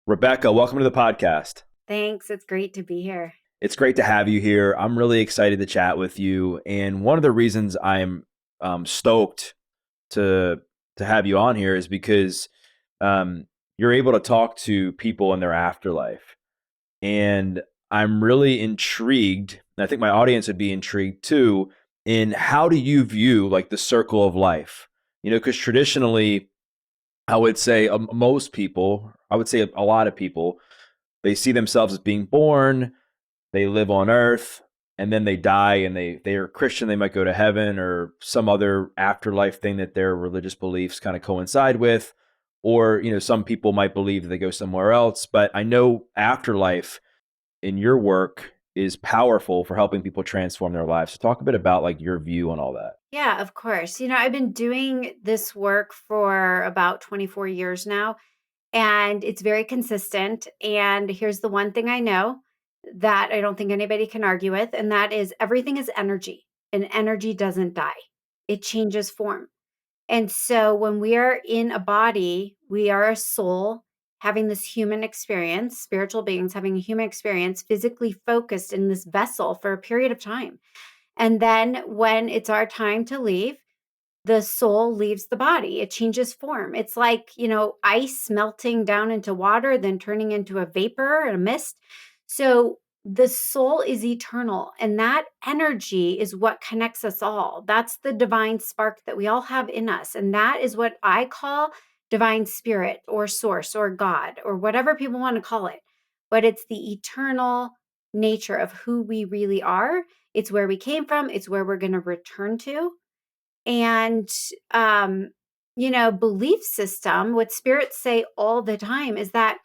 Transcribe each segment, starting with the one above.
Rebecca, welcome to the podcast. Thanks. It's great to be here. It's great to have you here. I'm really excited to chat with you. And one of the reasons I'm stoked to have you on here is because you're able to talk to people in their afterlife. And I'm really intrigued, and I think my audience would be intrigued too, in how do you view like the circle of life? Because traditionally, I would say most people, I would say a lot of people, they see themselves as being born, they live on earth, and then they die and they are Christian, they might go to heaven or some other afterlife thing that their religious beliefs kind of coincide with. Or, some people might believe that they go somewhere else. But I know afterlife in your work is powerful for helping people transform their lives. So talk a bit about like your view on all that. Yeah, of course. I've been doing this work for about 24 years now, and it's very consistent. And here's the one thing I know that I don't think anybody can argue with, and that is everything is energy, and energy doesn't die, it changes form. And so when we are in a body, we are a soul having this human experience, spiritual beings having a human experience, physically focused in this vessel for a period of time. And then when it's our time to leave, the soul leaves the body. It changes form. It's like, ice melting down into water, then turning into a vapor and a mist. So the soul is eternal, and that energy is what connects us all. That's the divine spark that we all have in us. And that is what I call divine spirit or source or God or whatever people want to call it. But it's the eternal nature of who we really are. It's where we came from. It's where we're going to return to. And, belief system, what spirits say all the time is that,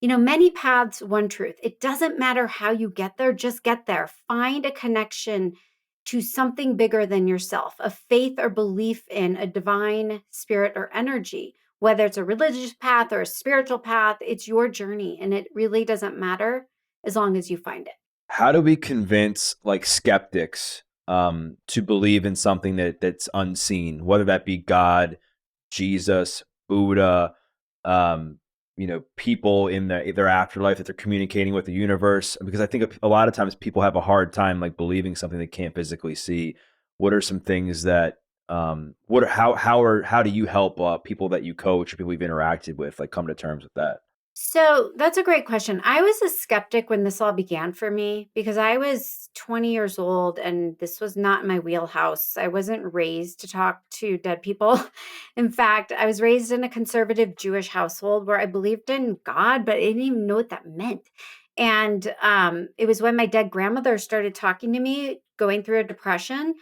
many paths, one truth. It doesn't matter how you get there, just get there. Find a connection to something bigger than yourself, a faith or belief in a divine spirit or energy, whether it's a religious path or a spiritual path, it's your journey. And it really doesn't matter as long as you find it. How do we convince like skeptics to believe in something that's unseen, whether that be God, Jesus, Buddha, people in their afterlife that they're communicating with the universe? Because I think a lot of times people have a hard time like believing something they can't physically see. What are some things that how do you help people that you coach or people you've interacted with like come to terms with that? So that's a great question. I was a skeptic when this all began for me because I was 20 years old and this was not my wheelhouse. I wasn't raised to talk to dead people. In fact, I was raised in a conservative Jewish household where I believed in God, but I didn't even know what that meant. And it was when my dead grandmother started talking to me, going through a depression.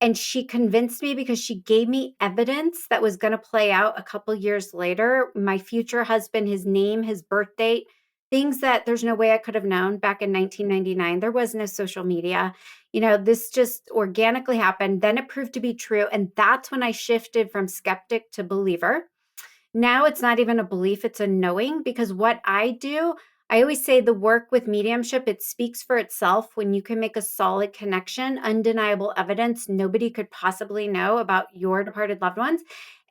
And she convinced me because she gave me evidence that was going to play out a couple years later. My future husband, his name, his birth date, things that there's no way I could have known back in 1999. There was no social media. This just organically happened. Then it proved to be true. And that's when I shifted from skeptic to believer. Now it's not even a belief, it's a knowing, because what I do, I always say the work with mediumship, it speaks for itself when you can make a solid connection, undeniable evidence nobody could possibly know about your departed loved ones.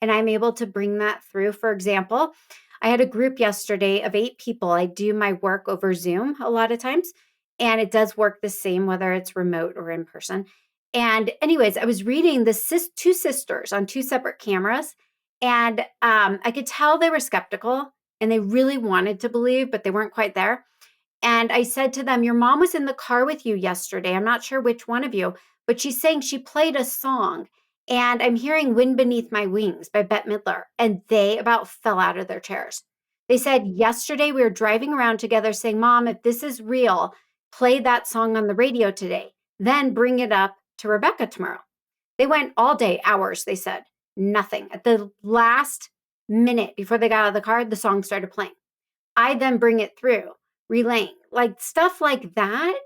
And I'm able to bring that through. For example, I had a group yesterday of 8 people. I do my work over Zoom a lot of times, and it does work the same whether it's remote or in person. And anyways, I was reading the two sisters on 2 separate cameras, and I could tell they were skeptical and they really wanted to believe, but they weren't quite there. And I said to them, your mom was in the car with you yesterday. I'm not sure which one of you, but she's saying she played a song. And I'm hearing Wind Beneath My Wings by Bette Midler. And they about fell out of their chairs. They said, yesterday we were driving around together saying, Mom, if this is real, play that song on the radio today. Then bring it up to Rebecca tomorrow. They went all day, hours, they said. Nothing. At the last minute before they got out of the car, the song started playing. I then bring it through, relaying. Like stuff like that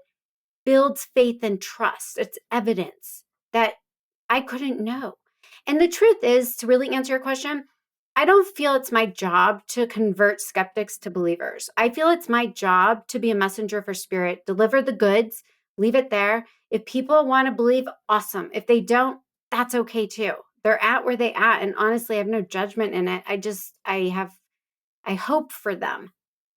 builds faith and trust. It's evidence that I couldn't know. And the truth is, to really answer your question, I don't feel it's my job to convert skeptics to believers. I feel it's my job to be a messenger for spirit, deliver the goods, leave it there. If people want to believe, awesome. If they don't, that's okay too. They're at where they at. And honestly, I have no judgment in it. I hope for them.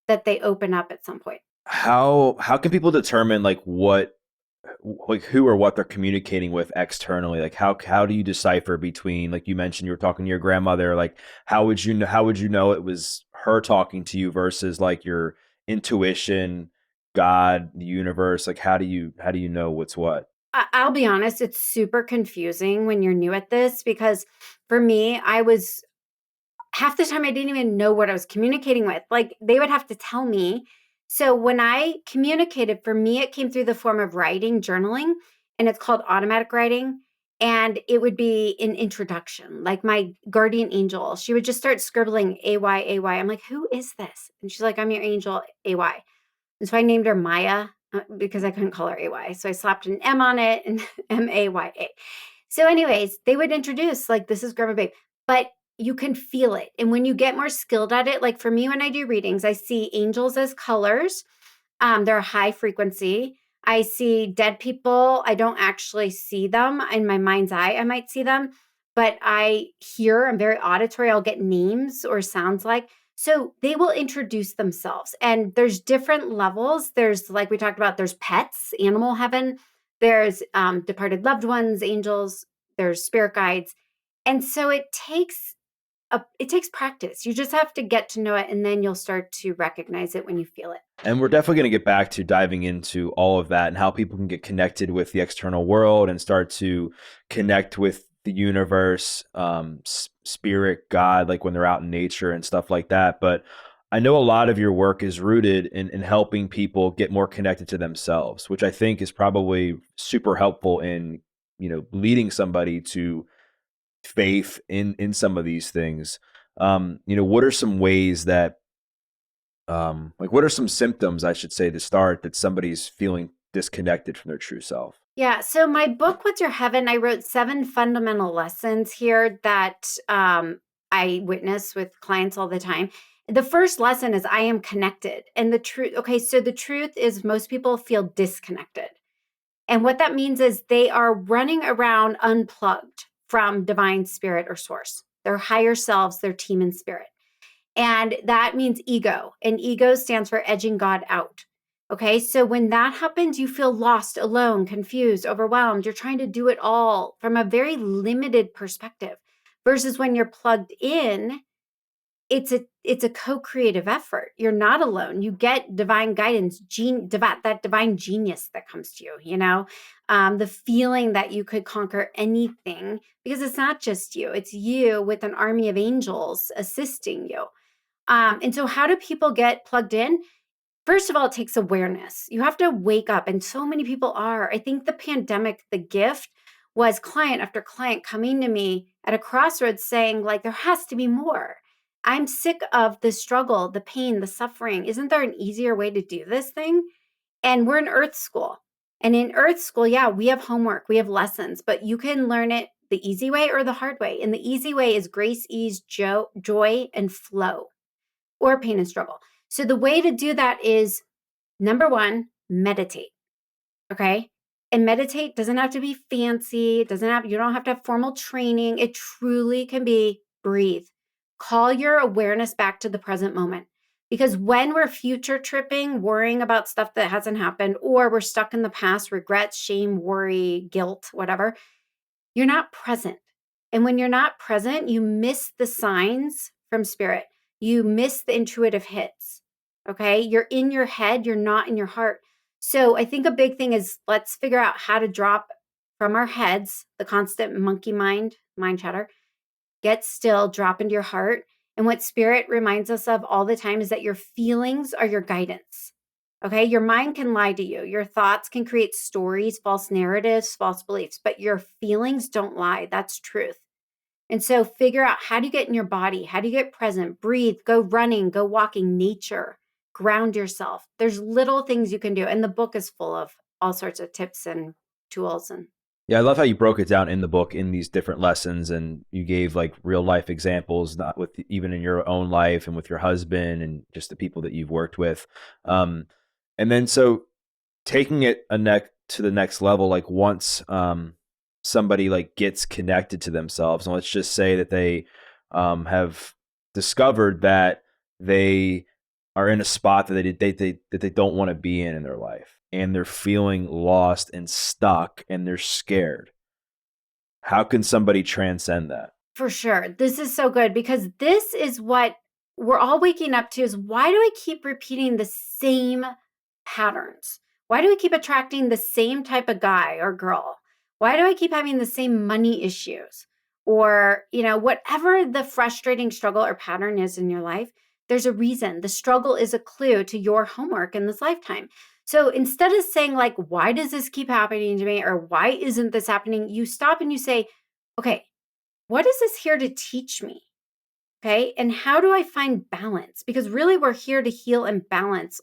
that they open up at some point. How can people determine like who or what they're communicating with externally? Like how do you decipher between, like you mentioned you were talking to your grandmother, like how would you know it was her talking to you versus like your intuition, God, the universe? Like how do you know what's what? I'll be honest, it's super confusing when you're new at this because for me, I was half the time I didn't even know what I was communicating with. Like they would have to tell me. So when I communicated, for me, it came through the form of writing, journaling, and it's called automatic writing. And it would be an introduction, like my guardian angel. She would just start scribbling AY, AY. I'm like, who is this? And she's like, I'm your angel, AY. And so I named her Maya because I couldn't call her AY. So I slapped an M on it and MAYA. So, anyways, they would introduce, like, this is Grandma Babe, but you can feel it. And when you get more skilled at it, like for me, when I do readings, I see angels as colors. They're high frequency. I see dead people. I don't actually see them in my mind's eye. I might see them, but I'm very auditory. I'll get names or sounds like. So they will introduce themselves. And there's different levels. There's, like we talked about, there's pets, animal heaven. There's departed loved ones, angels. There's spirit guides. And so it takes practice. You just have to get to know it, and then you'll start to recognize it when you feel it. And we're definitely going to get back to diving into all of that and how people can get connected with the external world and start to connect with the universe, spirit, God, like when they're out in nature and stuff like that. But I know a lot of your work is rooted in helping people get more connected to themselves, which I think is probably super helpful in, leading somebody to faith in some of these things. What are some ways that like what are some symptoms, I should say, to start that somebody's feeling disconnected from their true self? Yeah. So my book, What's Your Heaven? I wrote 7 fundamental lessons here that I witness with clients all the time. The first lesson is I am connected. And the truth, okay, so the truth is most people feel disconnected. And what that means is they are running around unplugged from divine spirit or source, their higher selves, their team and spirit. And that means ego. And ego stands for edging God out. Okay. So when that happens, you feel lost, alone, confused, overwhelmed. You're trying to do it all from a very limited perspective versus when you're plugged in, it's a co-creative effort. You're not alone. You get divine guidance, that divine genius that comes to you, the feeling that you could conquer anything because it's not just you, it's you with an army of angels assisting you. And so how do people get plugged in? First of all, it takes awareness. You have to wake up, and so many people are. I think the pandemic, the gift was client after client coming to me at a crossroads saying, like, there has to be more. I'm sick of the struggle, the pain, the suffering. Isn't there an easier way to do this thing? And we're in Earth School. And in Earth School, yeah, we have homework, we have lessons, but you can learn it the easy way or the hard way. And the easy way is grace, ease, joy, and flow, or pain and struggle. So the way to do that is number 1, meditate. Okay. And meditate doesn't have to be fancy. You don't have to have formal training. It truly can be breathe. Call your awareness back to the present moment. Because when we're future tripping, worrying about stuff that hasn't happened, or we're stuck in the past, regrets, shame, worry, guilt, whatever, you're not present. And when you're not present, you miss the signs from spirit. You miss the intuitive hits. Okay. You're in your head, you're not in your heart. So I think a big thing is let's figure out how to drop from our heads, the constant monkey mind chatter, get still, drop into your heart. And what spirit reminds us of all the time is that your feelings are your guidance. Okay. Your mind can lie to you. Your thoughts can create stories, false narratives, false beliefs, but your feelings don't lie. That's truth. And so figure out, how do you get in your body? How do you get present? Breathe, go running, go walking, nature, ground yourself. There's little things you can do. And the book is full of all sorts of tips and tools. And Yeah, I love how you broke it down in the book in these different lessons, and you gave like real life examples, not with even in your own life and with your husband and just the people that you've worked with. And then so taking it to the next level, like once somebody like gets connected to themselves, and let's just say that they have discovered that they are in a spot that they don't want to be in their life, and they're feeling lost and stuck, and they're scared. How can somebody transcend that? For sure. This is so good because this is what we're all waking up to is why do I keep repeating the same patterns? Why do we keep attracting the same type of guy or girl? Why do I keep having the same money issues? Or, whatever the frustrating struggle or pattern is in your life, there's a reason. The struggle is a clue to your homework in this lifetime. So instead of saying, like, why does this keep happening to me? Or why isn't this happening? You stop and you say, okay, what is this here to teach me? Okay. And how do I find balance? Because really, we're here to heal and balance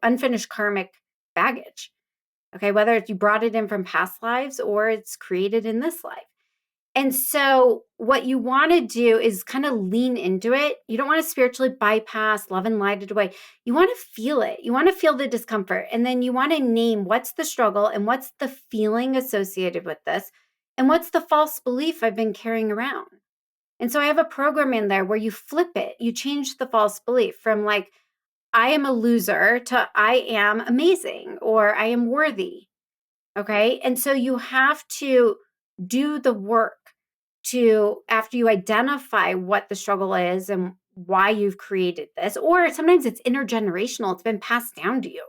unfinished karmic baggage. Okay. Whether you brought it in from past lives or it's created in this life. And so, what you want to do is kind of lean into it. You don't want to spiritually bypass, love and light it away. You want to feel it. You want to feel the discomfort. And then you want to name what's the struggle and what's the feeling associated with this. And what's the false belief I've been carrying around? And so I have a program in there where you flip it. You change the false belief from like, I am a loser to I am amazing or I am worthy. Okay. And so you have to do the work to, after you identify what the struggle is and why you've created this, or sometimes it's intergenerational, it's been passed down to you.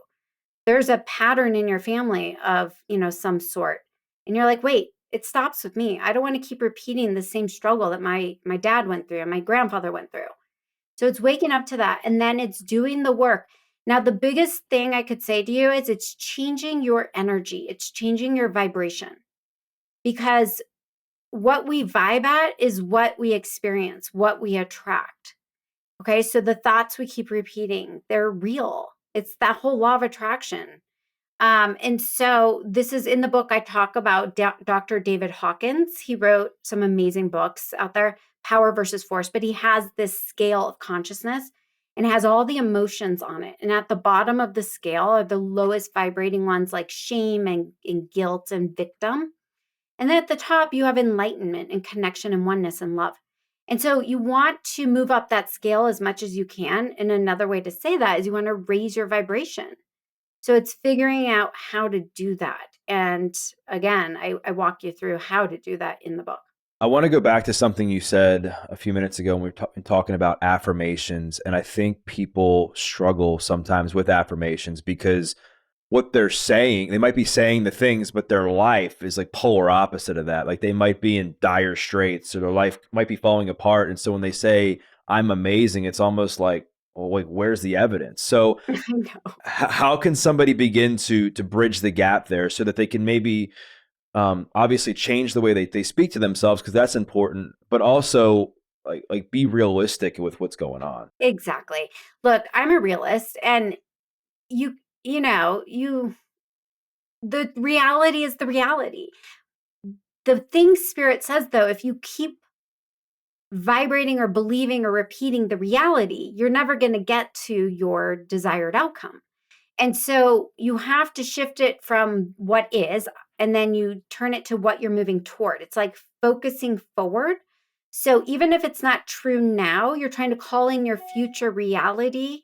There's a pattern in your family of, some sort. And you're like, wait, it stops with me. I don't want to keep repeating the same struggle that my dad went through and my grandfather went through. So it's waking up to that. And then it's doing the work. Now, the biggest thing I could say to you is it's changing your energy. It's changing your vibration because what we vibe at is what we experience, what we attract. Okay. So the thoughts we keep repeating, they're real. It's that whole law of attraction. And so this is in the book I talk about Dr. David Hawkins. He wrote some amazing books out there, Power versus Force, but he has this scale of consciousness and has all the emotions on it. And at the bottom of the scale are the lowest vibrating ones like shame and guilt and victim. And then at the top, you have enlightenment and connection and oneness and love. And so you want to move up that scale as much as you can. And another way to say that is you want to raise your vibration. So it's figuring out how to do that. And again, I walk you through how to do that in the book. I want to go back to something you said a few minutes ago when we were talking about affirmations. And I think people struggle sometimes with affirmations because what they're saying, they might be saying the things, but their life is like polar opposite of that. Like they might be in dire straits or their life might be falling apart. And so when they say, I'm amazing, it's almost like, well, like, where's the evidence? So I know. how can somebody begin to bridge the gap there so that they can maybe obviously change the way they speak to themselves, because that's important, but also like be realistic with what's going on. Exactly. Look, I'm a realist and the reality is the reality. The thing Spirit says though, if you keep vibrating or believing or repeating the reality, you're never going to get to your desired outcome. And so you have to shift it from what is, and then you turn it to what you're moving toward. It's like focusing forward. So even if it's not true now, you're trying to call in your future reality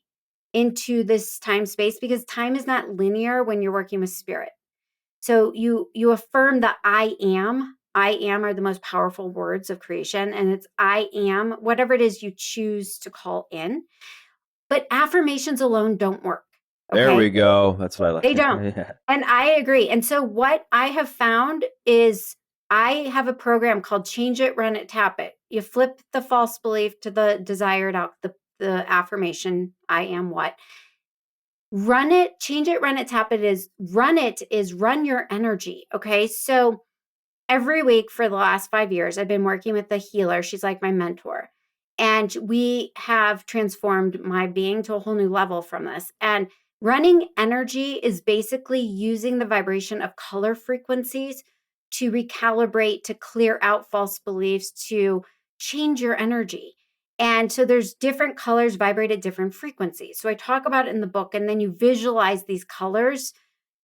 into this time space because time is not linear when you're working with spirit. So you affirm that I am. I am are the most powerful words of creation. And it's I am, whatever it is you choose to call in. But affirmations alone don't work. There Okay. we go. That's what I like. They don't. Yeah. And I agree. And so what I have found is I have a program called Change It, Run It, Tap It. You flip the false belief to the desired out, the affirmation, I am what. Run it, change it, run it, tap it is run your energy. Okay. So every week for the last 5 years, I've been working with a healer. She's like my mentor. And we have transformed my being to a whole new level from this. And running energy is basically using the vibration of color frequencies to recalibrate, to clear out false beliefs, to change your energy. And so there's different colors vibrate at different frequencies. So I talk about it in the book, and then you visualize these colors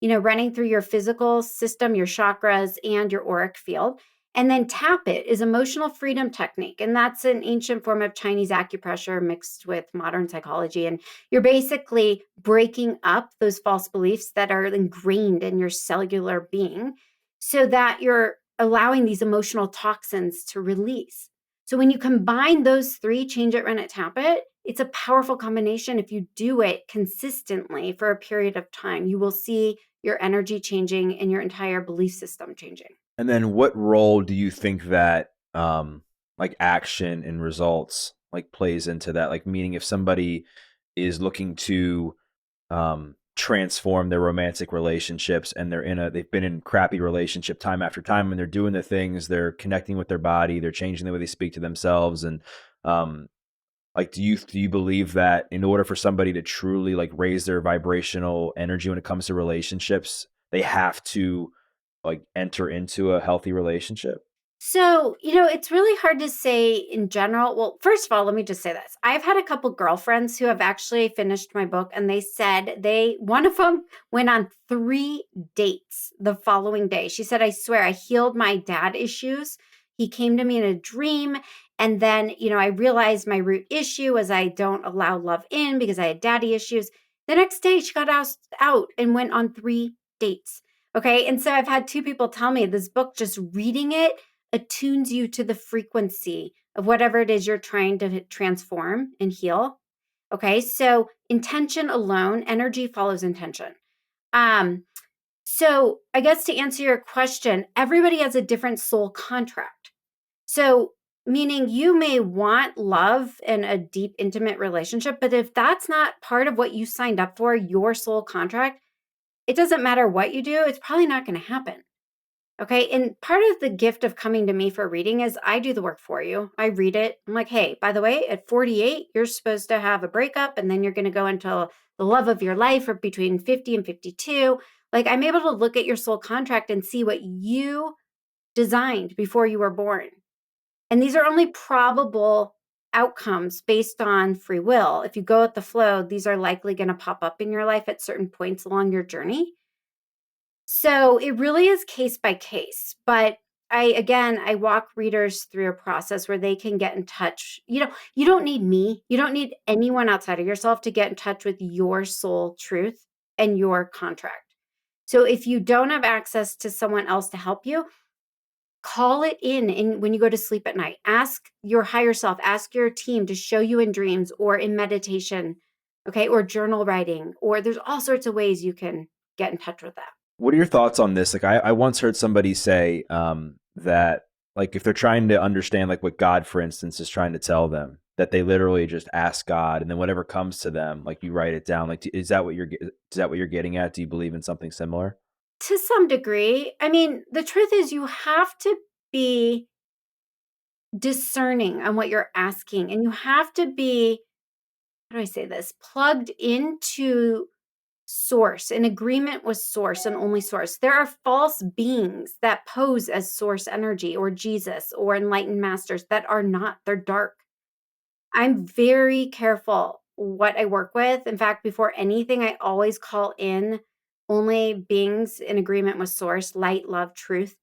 running through your physical system, your chakras, and your auric field. And then tap it is emotional freedom technique. And that's an ancient form of Chinese acupressure mixed with modern psychology. And you're basically breaking up those false beliefs that are ingrained in your cellular being so that you're allowing these emotional toxins to release. So when you combine those three, change it, run it, tap it, it's a powerful combination. If you do it consistently for a period of time, you will see your energy changing and your entire belief system changing. And then what role do you think that like action and results like plays into that? Like meaning if somebody is looking to transform their romantic relationships and they've been in crappy relationship time after time and they're doing the things, they're connecting with their body, they're changing the way they speak to themselves. And like do you believe that in order for somebody to truly like raise their vibrational energy when it comes to relationships, they have to like enter into a healthy relationship? So, it's really hard to say in general. Well, first of all, let me just say this. I've had a couple girlfriends who have actually finished my book, and they said one of them went on 3 dates the following day. She said, I swear, I healed my dad issues. He came to me in a dream. And then, I realized my root issue was I don't allow love in because I had daddy issues. The next day, she got asked out and went on 3 dates. Okay. And so I've had two people tell me this book, just reading it, attunes you to the frequency of whatever it is you're trying to transform and heal. Okay, so intention alone, energy follows intention. Um, so I guess to answer your question, everybody has a different soul contract. So meaning you may want love and a deep, intimate relationship, but if that's not part of what you signed up for, your soul contract, it doesn't matter what you do, it's probably not going to happen. Okay. And part of the gift of coming to me for a reading is I do the work for you. I read it. I'm like, hey, by the way, at 48, you're supposed to have a breakup and then you're going to go into the love of your life or between 50 and 52. Like, I'm able to look at your soul contract and see what you designed before you were born. And these are only probable outcomes based on free will. If you go with the flow, these are likely going to pop up in your life at certain points along your journey. So it really is case by case, but I walk readers through a process where they can get in touch. You don't need me. You don't need anyone outside of yourself to get in touch with your soul truth and your contract. So if you don't have access to someone else to help you, call it in when you go to sleep at night. Ask your higher self, ask your team to show you in dreams or in meditation, okay, or journal writing, or there's all sorts of ways you can get in touch with that. What are your thoughts on this? Like, I once heard somebody say that, like, if they're trying to understand, like, what God, for instance, is trying to tell them, that they literally just ask God, and then whatever comes to them, like, you write it down. Like, is that what you're getting at? Do you believe in something similar? To some degree. I mean, the truth is you have to be discerning on what you're asking, and you have to be, how do I say this, plugged into source, in agreement with source and only source. There are false beings that pose as source energy or Jesus or enlightened masters that are not. They're dark. I'm very careful what I work with. In fact, before anything, I always call in only beings in agreement with source, light, love, truth.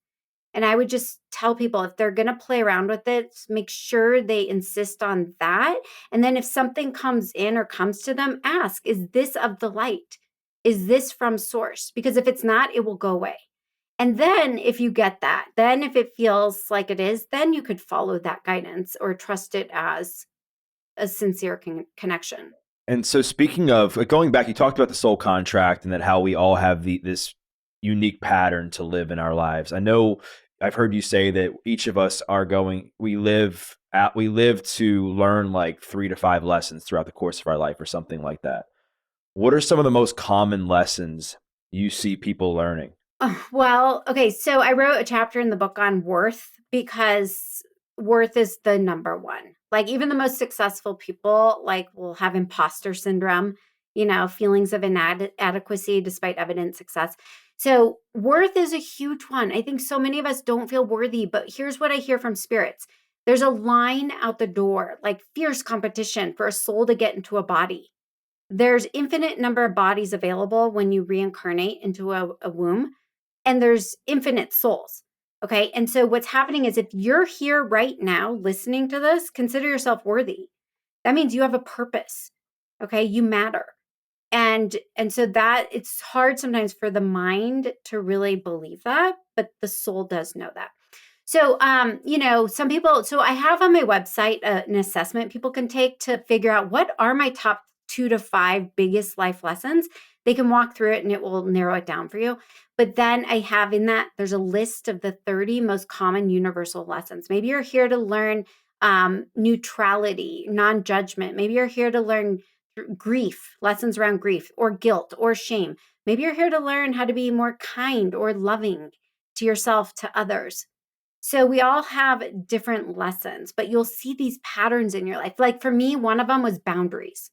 And I would just tell people if they're going to play around with it, make sure they insist on that. And then if something comes in or comes to them, ask, is this of the light? Is this from source? Because if it's not, it will go away. And then if you get that, then if it feels like it is, then you could follow that guidance or trust it as a sincere connection. And so, speaking of like, going back, you talked about the soul contract and that how we all have this unique pattern to live in our lives. I know I've heard you say that each of us we live to learn like 3 to 5 lessons throughout the course of our life or something like that. What are some of the most common lessons you see people learning? Well, okay. So I wrote a chapter in the book on worth because worth is the number one. Like even the most successful people like will have imposter syndrome, feelings of inadequacy despite evident success. So worth is a huge one. I think so many of us don't feel worthy, but here's what I hear from spirits. There's a line out the door, like fierce competition for a soul to get into a body. There's infinite number of bodies available when you reincarnate into a womb, and there's infinite souls. Okay. And so what's happening is if you're here right now listening to this, consider yourself worthy. That means you have a purpose. Okay. You matter. And so that it's hard sometimes for the mind to really believe that, but the soul does know that. So, some people, so I have on my website an assessment people can take to figure out what are my top 2 to 5 biggest life lessons. They can walk through it and it will narrow it down for you. But then I have in that, there's a list of the 30 most common universal lessons. Maybe you're here to learn neutrality, non judgment. Maybe you're here to learn grief, lessons around grief or guilt or shame. Maybe you're here to learn how to be more kind or loving to yourself, to others. So we all have different lessons, but you'll see these patterns in your life. Like for me, one of them was boundaries.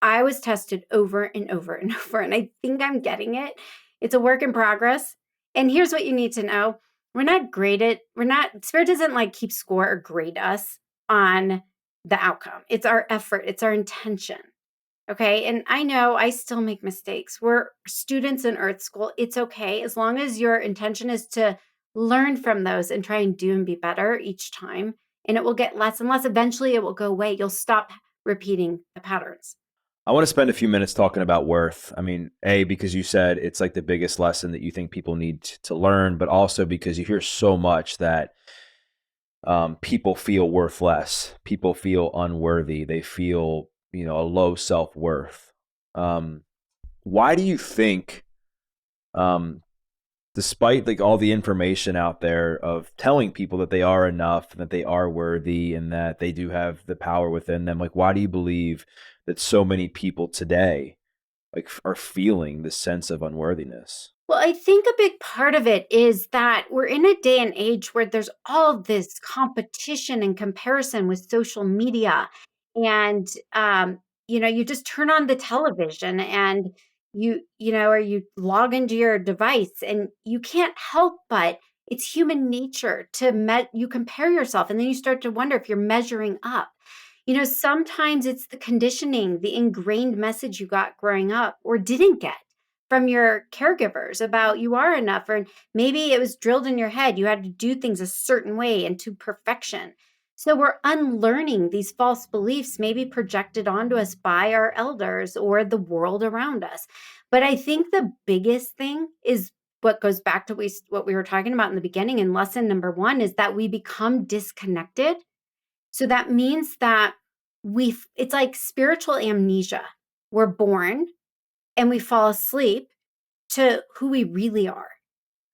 I was tested over and over and over, and I think I'm getting it. It's a work in progress. And here's what you need to know. Spirit doesn't like keep score or grade us on the outcome. It's our effort, it's our intention. Okay. And I know I still make mistakes. We're students in Earth School. It's okay. As long as your intention is to learn from those and try and do and be better each time. And it will get less and less. Eventually, it will go away. You'll stop repeating the patterns. I want to spend a few minutes talking about worth. I mean, A, because you said it's like the biggest lesson that you think people need to learn, but also because you hear so much that people feel worthless, people feel unworthy, they feel, a low self-worth. Why do you think, um, despite like all the information out there of telling people that they are enough, that they are worthy, and that they do have the power within them, like why do you believe that so many people today like are feeling this sense of unworthiness? Well, I think a big part of it is that we're in a day and age where there's all this competition and comparison with social media. And, you just turn on the television and or you log into your device and you can't help but it's human nature to you compare yourself and then you start to wonder if you're measuring up. Sometimes it's the conditioning, the ingrained message you got growing up or didn't get from your caregivers about you are enough, or maybe it was drilled in your head you had to do things a certain way and to perfection. So we're unlearning these false beliefs, maybe projected onto us by our elders or the world around us. But I think the biggest thing is what goes back to what we were talking about in the beginning. And lesson number one is that we become disconnected. So that means that it's like spiritual amnesia. We're born and we fall asleep to who we really are.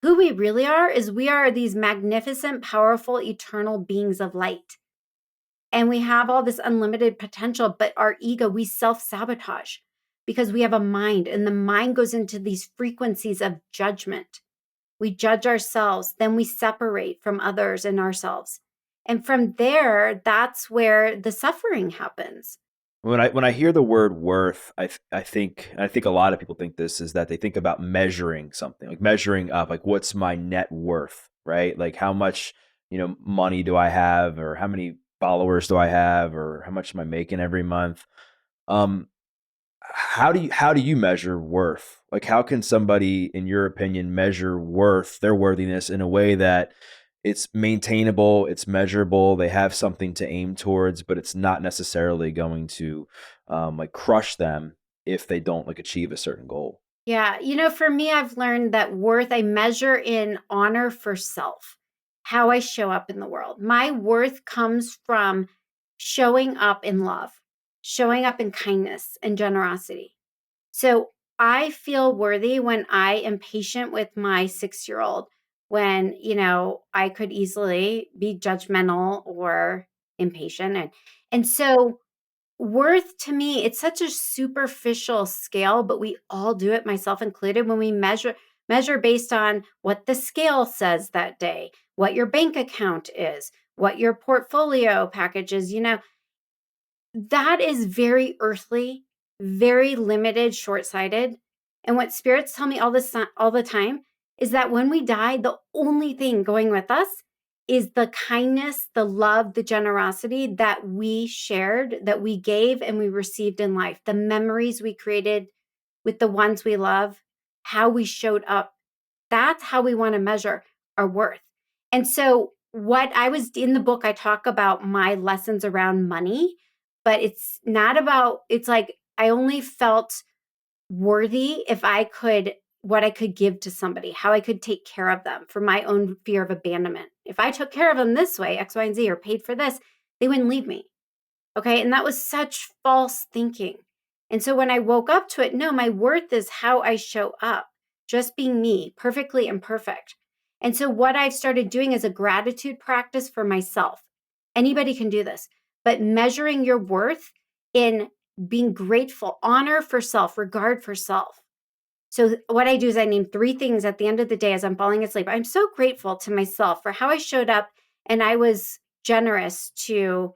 Who we really are is we are these magnificent, powerful, eternal beings of light. And we have all this unlimited potential, but our ego, we self sabotage because we have a mind, and the mind goes into these frequencies of judgment. We judge ourselves, then we separate from others and ourselves. And from there, that's where the suffering happens. When I hear the word worth, I think a lot of people think this is that they think about measuring something, like measuring up, like what's my net worth, right? Like how much, money do I have, or how many followers do I have, or how much am I making every month? Um, how do you measure worth? Like how can somebody, in your opinion, measure their worthiness in a way that it's maintainable, it's measurable, they have something to aim towards, but it's not necessarily going to like crush them if they don't like achieve a certain goal? Yeah. For me, I've learned that worth I measure in honor for self, how I show up in the world. My worth comes from showing up in love, showing up in kindness and generosity. So I feel worthy when I am patient with my 6-year-old, when, I could easily be judgmental or impatient. And so worth to me, it's such a superficial scale, but we all do it, myself included, when we measure based on what the scale says that day, what your bank account is, what your portfolio package is, that is very earthly, very limited, short-sighted. And what spirits tell me all the time is that when we die, the only thing going with us is the kindness, the love, the generosity that we shared, that we gave and we received in life, the memories we created with the ones we love, how we showed up. That's how we want to measure our worth. And so, what I was in the book, I talk about my lessons around money, but it's not about, it's like I only felt worthy if I could, what I could give to somebody, how I could take care of them for my own fear of abandonment. If I took care of them this way, X, Y, and Z, or paid for this, they wouldn't leave me. Okay. And that was such false thinking. And so when I woke up to it, no, my worth is how I show up, just being me, perfectly imperfect. And so what I've started doing is a gratitude practice for myself. Anybody can do this, but measuring your worth in being grateful, honor for self, regard for self. So what I do is I name 3 things at the end of the day as I'm falling asleep. I'm so grateful to myself for how I showed up and I was generous to,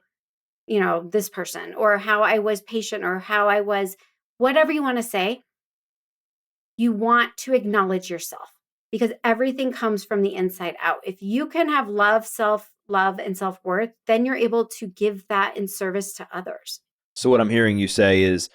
this person, or how I was patient, or how I was, whatever you want to say. You want to acknowledge yourself because everything comes from the inside out. If you can have love, self love, and self worth, then you're able to give that in service to others. So what I'm hearing you say is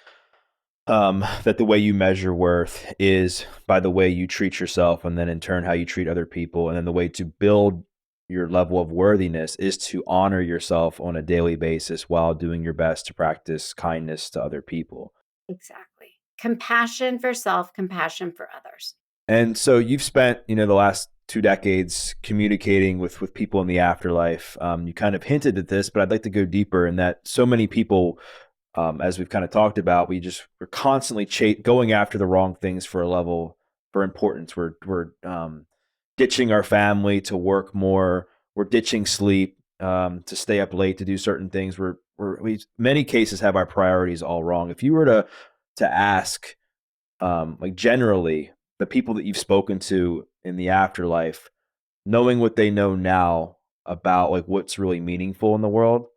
that the way you measure worth is by the way you treat yourself, and then in turn how you treat other people, and then the way to build your level of worthiness is to honor yourself on a daily basis while doing your best to practice kindness to other people. Exactly. Compassion for self, compassion for others. And so you've spent, the last 2 decades communicating with people in the afterlife. You kind of hinted at this, but I'd like to go deeper in that. So many people, as we've kind of talked about, we're constantly going after the wrong things for a level for importance. We're ditching our family to work more. We're ditching sleep to stay up late to do certain things. We many cases have our priorities all wrong. If you were to ask, like generally, the people that you've spoken to in the afterlife, knowing what they know now about like what's really meaningful in the world,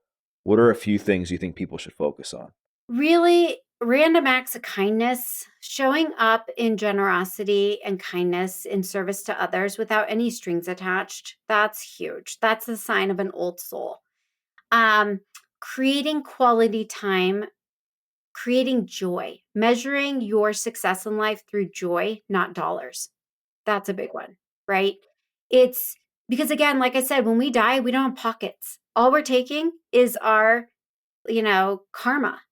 what are a few things you think people should focus on? Really random acts of kindness, showing up in generosity and kindness in service to others without any strings attached. That's huge. That's a sign of an old soul. Um, Creating quality time, creating joy, measuring your success in life through joy, not dollars. That's a big one, right? It's because, again, like I said, when we die, we don't have pockets. All we're taking is our, karma,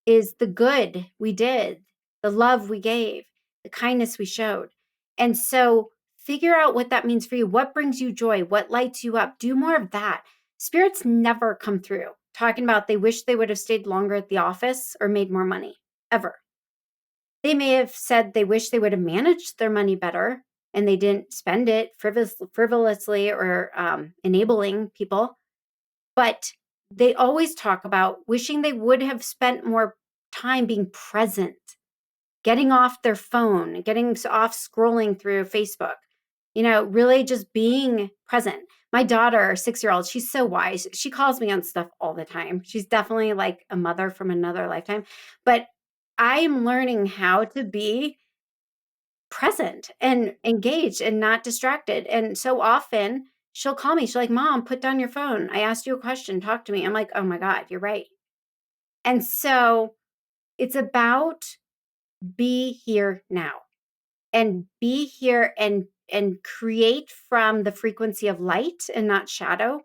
is the good we did, the love we gave, the kindness we showed. And so figure out what that means for you. What brings you joy? What lights you up? Do more of that. Spirits never come through talking about they wish they would have stayed longer at the office or made more money, ever. They may have said they wish they would have managed their money better and they didn't spend it frivolously or enabling people. But they always talk about wishing they would have spent more time being present, getting off their phone, getting off scrolling through Facebook, really just being present. My daughter, 6-year-old, she's so wise. She calls me on stuff all the time. She's definitely like a mother from another lifetime. But I am learning how to be present and engaged and not distracted. And so often she'll call me. She's like, Mom, put down your phone. I asked you a question. Talk to me. I'm like, oh my God, you're right. And so it's about be here now and be here and create from the frequency of light and not shadow.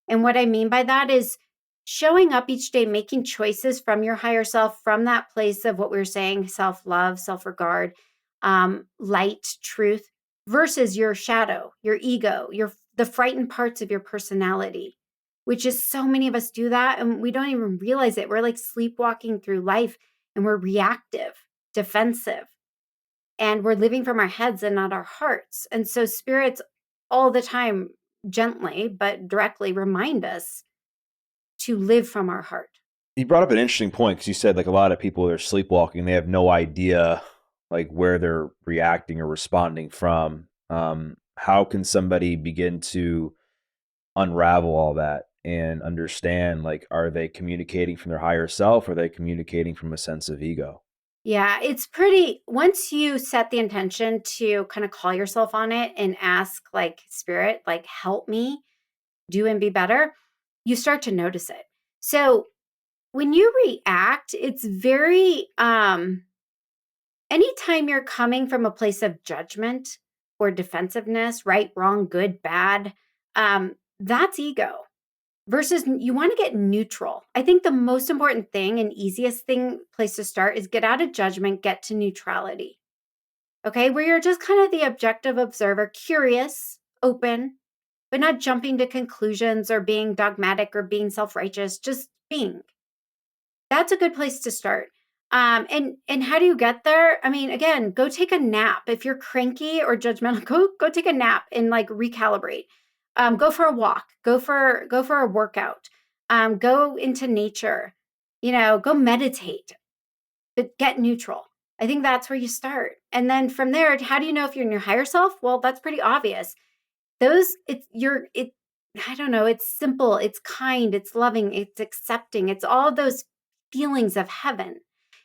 And what I mean by that is showing up each day, making choices from your higher self, from that place of what we were saying, self-love, self-regard, light, truth, versus your shadow, your ego, the frightened parts of your personality, which is so many of us do that and we don't even realize it. We're like sleepwalking through life and we're reactive, defensive, and we're living from our heads and not our hearts. And so spirits all the time, gently but directly remind us to live from our heart. You brought up an interesting point because you said like a lot of people are sleepwalking. They have no idea like where they're reacting or responding from. How can somebody begin to unravel all that and understand like are they communicating from their higher self, or are they communicating from a sense of ego? Yeah, it's pretty, once you set the intention to kind of call yourself on it and ask like spirit, like help me do and be better, you start to notice it. So when you react, it's very anytime you're coming from a place of judgment or defensiveness, right, wrong, good, bad, That's ego versus you want to get neutral. I think the most important thing and easiest place to start is get out of judgment, get to neutrality. Okay, where you're just kind of the objective observer, curious, open, but not jumping to conclusions or being dogmatic or being self-righteous, just being. That's a good place to start. And how do you get there? I mean, again, go take a nap. If you're cranky or judgmental, go take a nap and like recalibrate. Go for a walk. Go for a workout. Go into nature. Go meditate. But get neutral. I think that's where you start. And then from there, how do you know if you're in your higher self? Well, that's pretty obvious. I don't know, it's simple, it's kind, it's loving, it's accepting, it's all those feelings of heaven.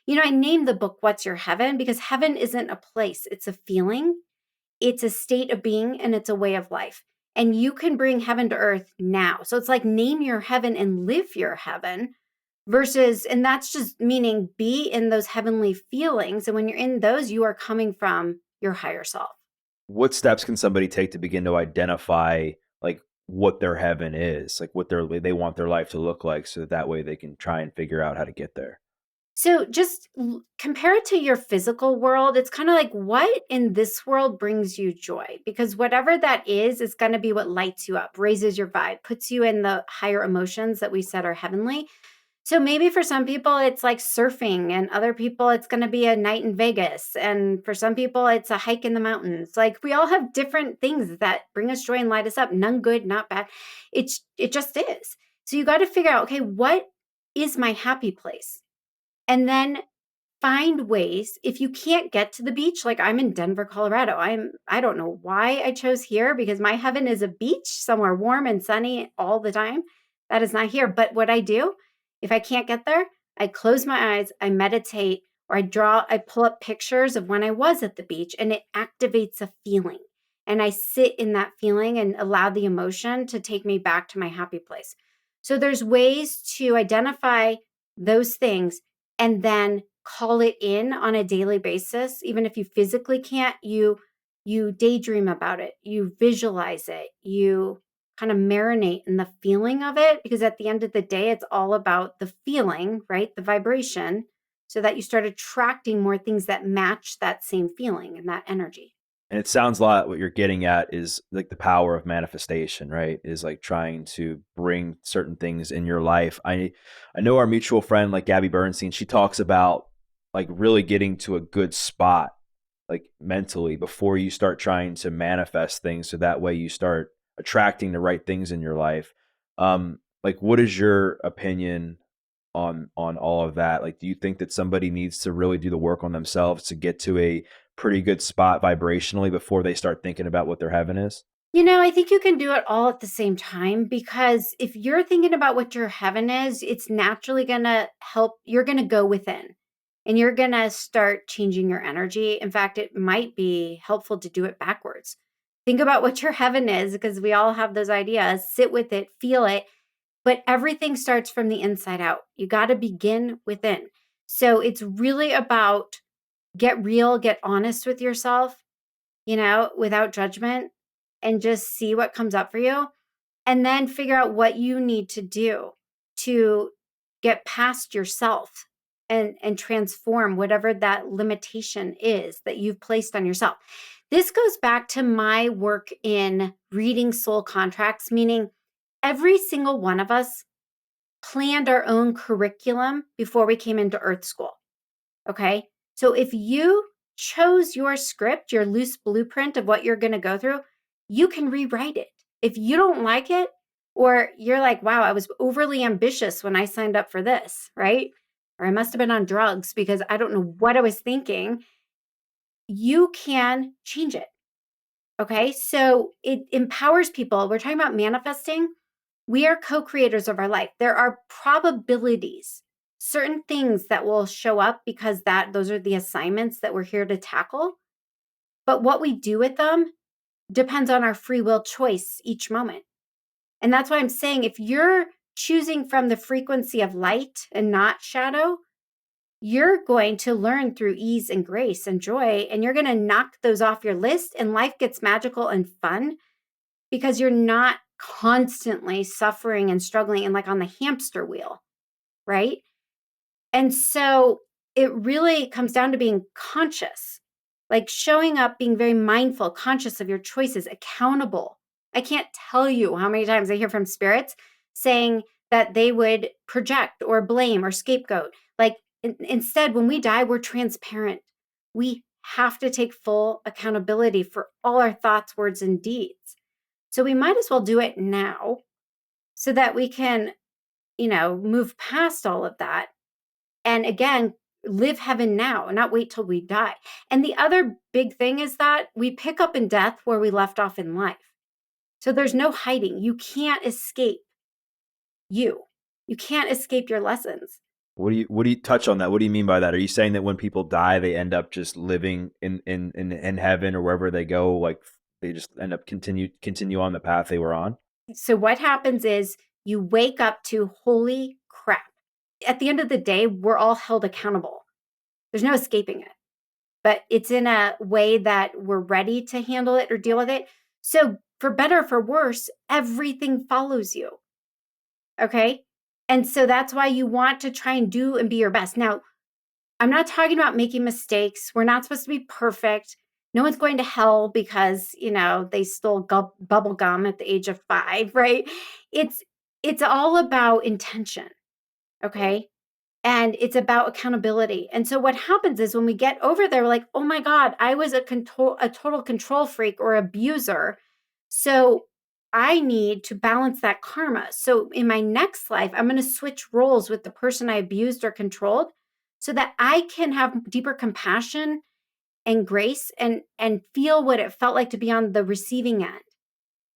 I named the book What's Your Heaven because heaven isn't a place, it's a feeling, it's a state of being, and it's a way of life. And you can bring heaven to earth now. So it's like name your heaven and live your heaven versus, and that's just meaning be in those heavenly feelings. And when you're in those, you are coming from your higher self. What steps can somebody take to begin to identify like what their heaven is, like what they want their life to look like, so that way they can try and figure out how to get there? So just compare it to your physical world. It's kind of like what in this world brings you joy? Because whatever that is going to be what lights you up, raises your vibe, puts you in the higher emotions that we said are heavenly. So maybe for some people, it's like surfing, and other people, it's going to be a night in Vegas. And for some people, it's a hike in the mountains. Like we all have different things that bring us joy and light us up. None good, not bad. It just is. So you got to figure out, okay, what is my happy place? And then find ways. If you can't get to the beach, like I'm in Denver, Colorado. I don't know why I chose here because my heaven is a beach somewhere warm and sunny all the time. That is not here. But what I do, if I can't get there, I close my eyes, I meditate, or I pull up pictures of when I was at the beach, and it activates a feeling. And I sit in that feeling and allow the emotion to take me back to my happy place. So there's ways to identify those things and then call it in on a daily basis. Even if you physically can't, you daydream about it, you visualize it, you kind of marinate in the feeling of it, because at the end of the day, it's all about the feeling, right? The vibration, so that you start attracting more things that match that same feeling and that energy. And it sounds a lot what you're getting at is like the power of manifestation, right? Is like trying to bring certain things in your life. I know our mutual friend like Gabby Bernstein, she talks about like really getting to a good spot like mentally before you start trying to manifest things, so that way you start attracting the right things in your life. Like what is your opinion on all of that? Like do you think that somebody needs to really do the work on themselves to get to a pretty good spot vibrationally before they start thinking about what their heaven is? I think you can do it all at the same time, because if you're thinking about what your heaven is, it's naturally going to help. You're going to go within and you're going to start changing your energy. In fact, it might be helpful to do it backwards. Think about what your heaven is, because we all have those ideas. Sit with it, feel it, but everything starts from the inside out. You got to begin within. So it's really about get real, get honest with yourself, without judgment, and just see what comes up for you. And then figure out what you need to do to get past yourself and transform whatever that limitation is that you've placed on yourself. This goes back to my work in reading soul contracts, meaning every single one of us planned our own curriculum before we came into Earth School. Okay. So if you chose your script, your loose blueprint of what you're going to go through, you can rewrite it. If you don't like it, or you're like, wow, I was overly ambitious when I signed up for this, right? Or I must have been on drugs because I don't know what I was thinking, you can change it. Okay. So it empowers people. We're talking about manifesting. We are co-creators of our life. There are probabilities, certain things that will show up because those are the assignments that we're here to tackle. But what we do with them depends on our free will choice each moment. And that's why I'm saying if you're choosing from the frequency of light and not shadow, you're going to learn through ease and grace and joy, and you're going to knock those off your list, and life gets magical and fun because you're not constantly suffering and struggling and like on the hamster wheel, right? And so it really comes down to being conscious, like showing up, being very mindful, conscious of your choices, accountable. I can't tell you how many times I hear from spirits saying that they would project or blame or scapegoat. Like instead, when we die, we're transparent. We have to take full accountability for all our thoughts, words, and deeds. So we might as well do it now so that we can, move past all of that and again, live heaven now and not wait till we die. And the other big thing is that we pick up in death where we left off in life. So there's no hiding. You can't escape you. You can't escape your lessons. What do you touch on that? What do you mean by that? Are you saying that when people die, they end up just living in heaven or wherever they go, like they just end up continue on the path they were on? So what happens is you wake up to holy crap. At the end of the day, we're all held accountable. There's no escaping it. But it's in a way that we're ready to handle it or deal with it. So for better or for worse, everything follows you. Okay. And so that's why you want to try and do and be your best. Now, I'm not talking about making mistakes. We're not supposed to be perfect. No one's going to hell because, they stole bubble gum at the age of 5, right? It's it's all about intention, okay? And it's about accountability. And so what happens is when we get over there, we're like, oh my God, I was a total control freak or abuser. So I need to balance that karma. So in my next life, I'm going to switch roles with the person I abused or controlled so that I can have deeper compassion and grace and feel what it felt like to be on the receiving end.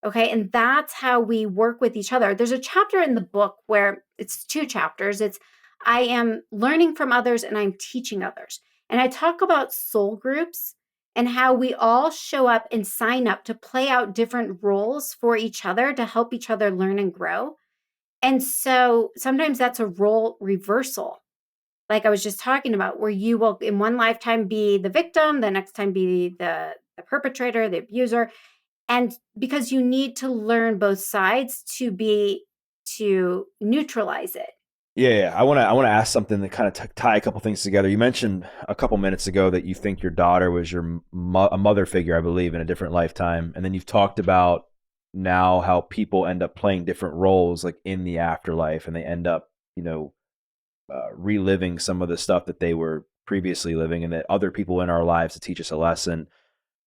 Okay. And that's how we work with each other. There's a chapter in the book where it's 2 chapters. It's I am learning from others and I'm teaching others. And I talk about soul groups and how we all show up and sign up to play out different roles for each other to help each other learn and grow. And so sometimes that's a role reversal. Like I was just talking about, where you will in one lifetime be the victim, the next time be the perpetrator, the abuser, and because you need to learn both sides to neutralize it. Yeah. I want to ask something that kind of tie a couple things together. You mentioned a couple minutes ago that you think your daughter was your a mother figure, I believe, in a different lifetime, and then you've talked about now how people end up playing different roles, like in the afterlife, and they end up, reliving some of the stuff that they were previously living, and that other people in our lives to teach us a lesson.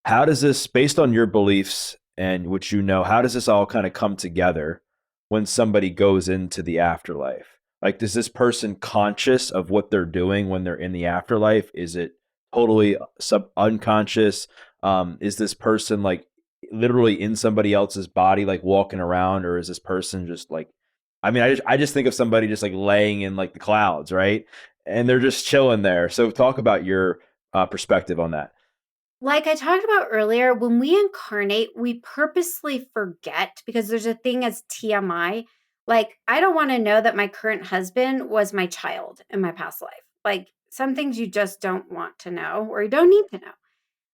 How does this, based on your beliefs and what how does this all kind of come together when somebody goes into the afterlife? Like, is this person conscious of what they're doing when they're in the afterlife? Is it totally unconscious? Is this person like literally in somebody else's body, like walking around, or is this person just like, I mean, I just think of somebody just like laying in like the clouds, right? And they're just chilling there. So talk about your perspective on that. Like I talked about earlier, when we incarnate, we purposely forget because there's a thing as TMI. Like, I don't want to know that my current husband was my child in my past life. Like, some things you just don't want to know or you don't need to know.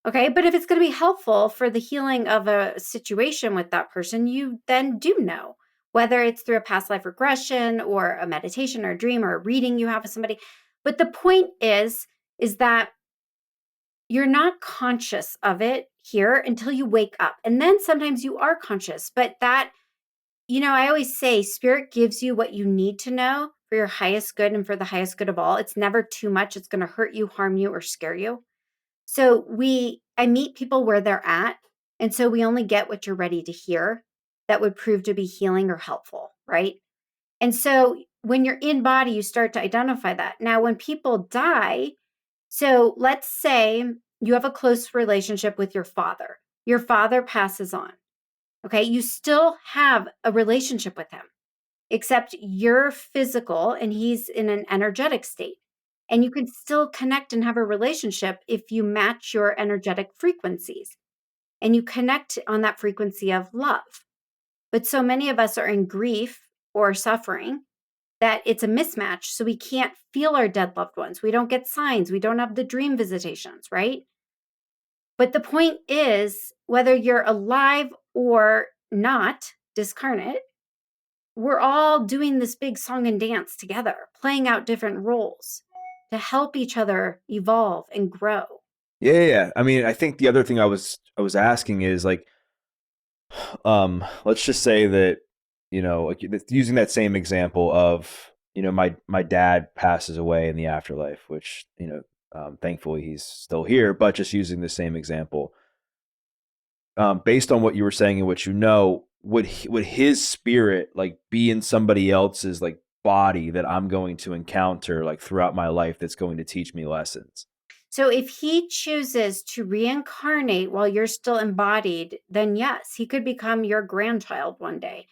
Okay. But if it's going to be helpful for the healing of a situation with that person, you then do know, whether it's through a past life regression or a meditation or a dream or a reading you have with somebody. But the point is that you're not conscious of it here until you wake up. And then sometimes you are conscious, but I always say spirit gives you what you need to know for your highest good and for the highest good of all. It's never too much. It's going to hurt you, harm you, or scare you. So I meet people where they're at. And so we only get what you're ready to hear that would prove to be healing or helpful, right? And so when you're in body, you start to identify that. Now, when people die, so let's say you have a close relationship with your father. Your father passes on. Okay. You still have a relationship with him, except you're physical and he's in an energetic state. And you can still connect and have a relationship if you match your energetic frequencies and you connect on that frequency of love. But so many of us are in grief or suffering that it's a mismatch. So we can't feel our dead loved ones. We don't get signs. We don't have the dream visitations, right? But the point is, whether you're alive or not, discarnate, we're all doing this big song and dance together, playing out different roles to help each other evolve and grow. Yeah. I mean, I think the other thing I was asking is like, let's just say that, like using that same example of, my dad passes away in the afterlife, which, thankfully he's still here, but just using the same example, based on what you were saying and what would his spirit like be in somebody else's like body that I'm going to encounter like throughout my life that's going to teach me lessons? So if he chooses to reincarnate while you're still embodied, then yes, he could become your grandchild one day.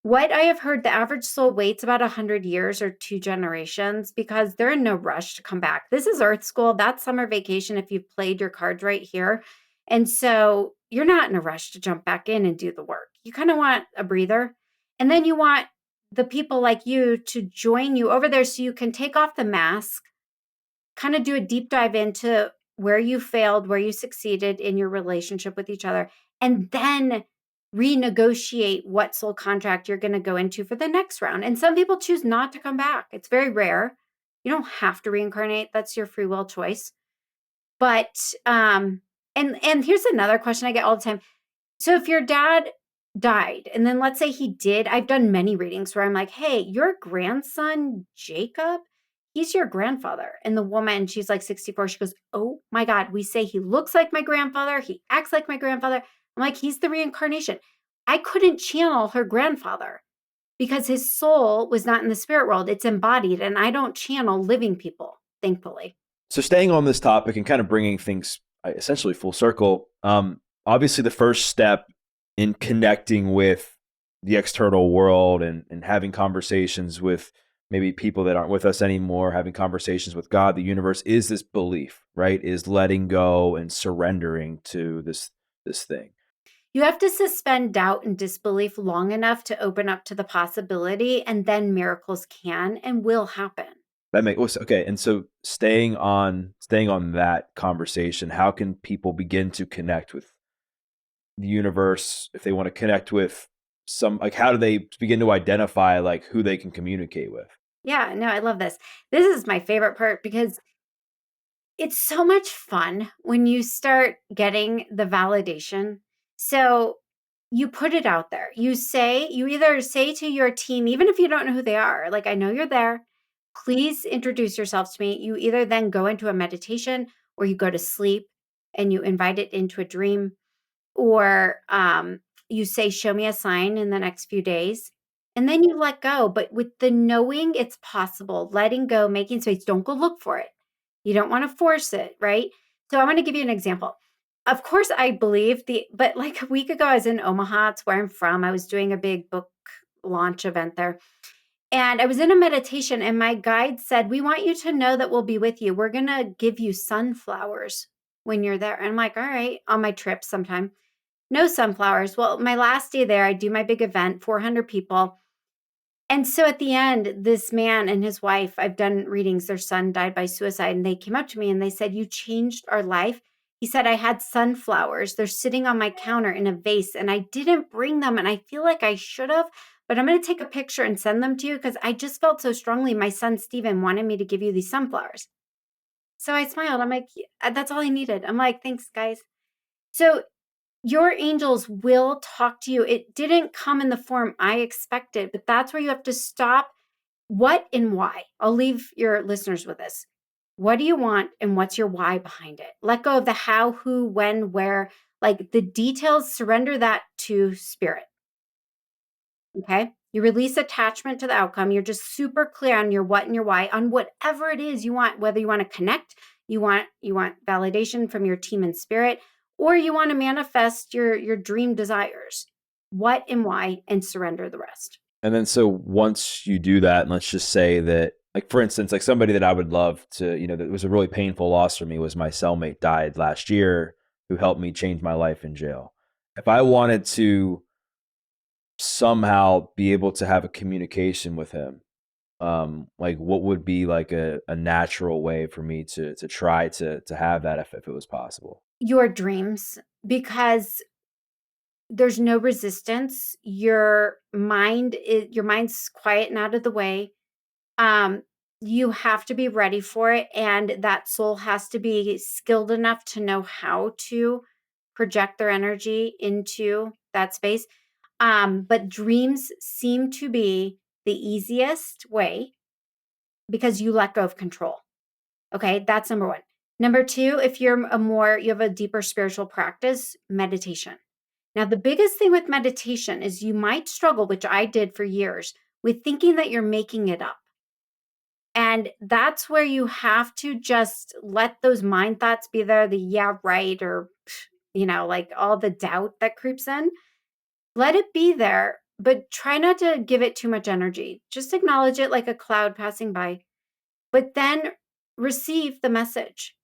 What I have heard, the average soul waits about 100 years or 2 generations because they're in no rush to come back. This is Earth School. That's summer vacation if you've played your cards right here. And so you're not in a rush to jump back in and do the work. You kind of want a breather. And then you want the people like you to join you over there so you can take off the mask, kind of do a deep dive into where you failed, where you succeeded in your relationship with each other, and then renegotiate what soul contract you're going to go into for the next round. And some people choose not to come back. It's very rare. You don't have to reincarnate. That's your free will choice. But and here's another question I get all the time. So if your dad died, and then let's say he did, I've done many readings where I'm like, hey, your grandson, Jacob, he's your grandfather. And the woman, she's like 64, she goes, oh my God, we say he looks like my grandfather, he acts like my grandfather. I'm like, he's the reincarnation. I couldn't channel her grandfather because his soul was not in the spirit world. It's embodied, and I don't channel living people, thankfully. So staying on this topic and kind of bringing things essentially full circle, obviously the first step in connecting with the external world and having conversations with maybe people that aren't with us anymore, having conversations with God, the universe, is this belief, right? Is letting go and surrendering to this thing. You have to suspend doubt and disbelief long enough to open up to the possibility, and then miracles can and will happen. That makes okay. And so staying on that conversation, how can people begin to connect with the universe if they want to connect with some, like, how do they begin to identify like who they can communicate with? Yeah, no, I love this. This is my favorite part because it's so much fun when you start getting the validation. So you put it out there. You either say to your team, even if you don't know who they are, like, I know you're there, please introduce yourselves to me. You either then go into a meditation or you go to sleep and you invite it into a dream, or you say, show me a sign in the next few days. And then you let go. But with the knowing it's possible, letting go, making space, don't go look for it. You don't want to force it, right? So I'm going to give you an example. Of course, I believe but like a week ago, I was in Omaha. It's where I'm from. I was doing a big book launch event there. And I was in a meditation, and my guide said, we want you to know that we'll be with you. We're going to give you sunflowers when you're there. And I'm like, all right, on my trip sometime. No sunflowers. Well, my last day there, I do my big event, 400 people. And so at the end, this man and his wife, I've done readings, their son died by suicide, and they came up to me and they said, you changed our life. He said, I had sunflowers. They're sitting on my counter in a vase, and I didn't bring them. And I feel like I should have, but I'm going to take a picture and send them to you because I just felt so strongly. My son, Steven, wanted me to give you these sunflowers. So I smiled. I'm like, "Yeah, that's all I needed." I'm like, thanks, guys. So your angels will talk to you. It didn't come in the form I expected, but that's where you have to stop. What and why? I'll leave your listeners with this. What do you want and what's your why behind it? Let go of the how, who, when, where, like the details, surrender that to spirit. Okay? You release attachment to the outcome. You're just super clear on your what and your why on whatever it is you want, whether you want to connect, you want validation from your team and spirit, or you want to manifest your dream desires. What and why, and surrender the rest. And then so once you do that, and let's just say that, like, for instance, like somebody that I would love to, that was a really painful loss for me was my cellmate died last year, who helped me change my life in jail. If I wanted to somehow be able to have a communication with him, like what would be like a natural way for me to try to have that if it was possible? Your dreams, because there's no resistance. Your mind's quiet and out of the way. Um, you have to be ready for it, and that soul has to be skilled enough to know how to project their energy into that space. But dreams seem to be the easiest way because you let go of control. Okay, that's number one. Number two, if you have a deeper spiritual practice, meditation. Now, the biggest thing with meditation is you might struggle, which I did for years, with thinking that you're making it up. And that's where you have to just let those mind thoughts be there, the yeah, right, or, like all the doubt that creeps in. Let it be there, but try not to give it too much energy. Just acknowledge it like a cloud passing by, but then receive the message.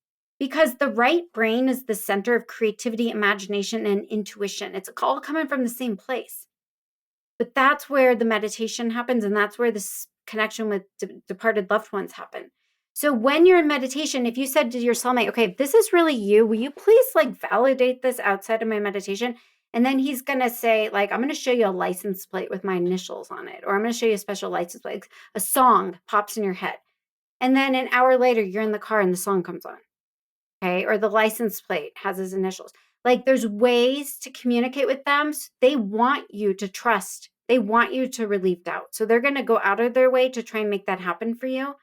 Because the right brain is the center of creativity, imagination, and intuition. It's all coming from the same place. But that's where the meditation happens, and that's where this connection with departed loved ones happen. So when you're in meditation, if you said to your cellmate, okay, if this is really you, will you please validate this outside of my meditation? And then he's going to say, I'm going to show you a license plate with my initials on it, or I'm going to show you a special license plate. A song pops in your head. And then an hour later, you're in the car and the song comes on. Okay. Or the license plate has his initials. There's ways to communicate with them. They want you to trust. They want you to relieve doubt. So they're going to go out of their way to try and make that happen for you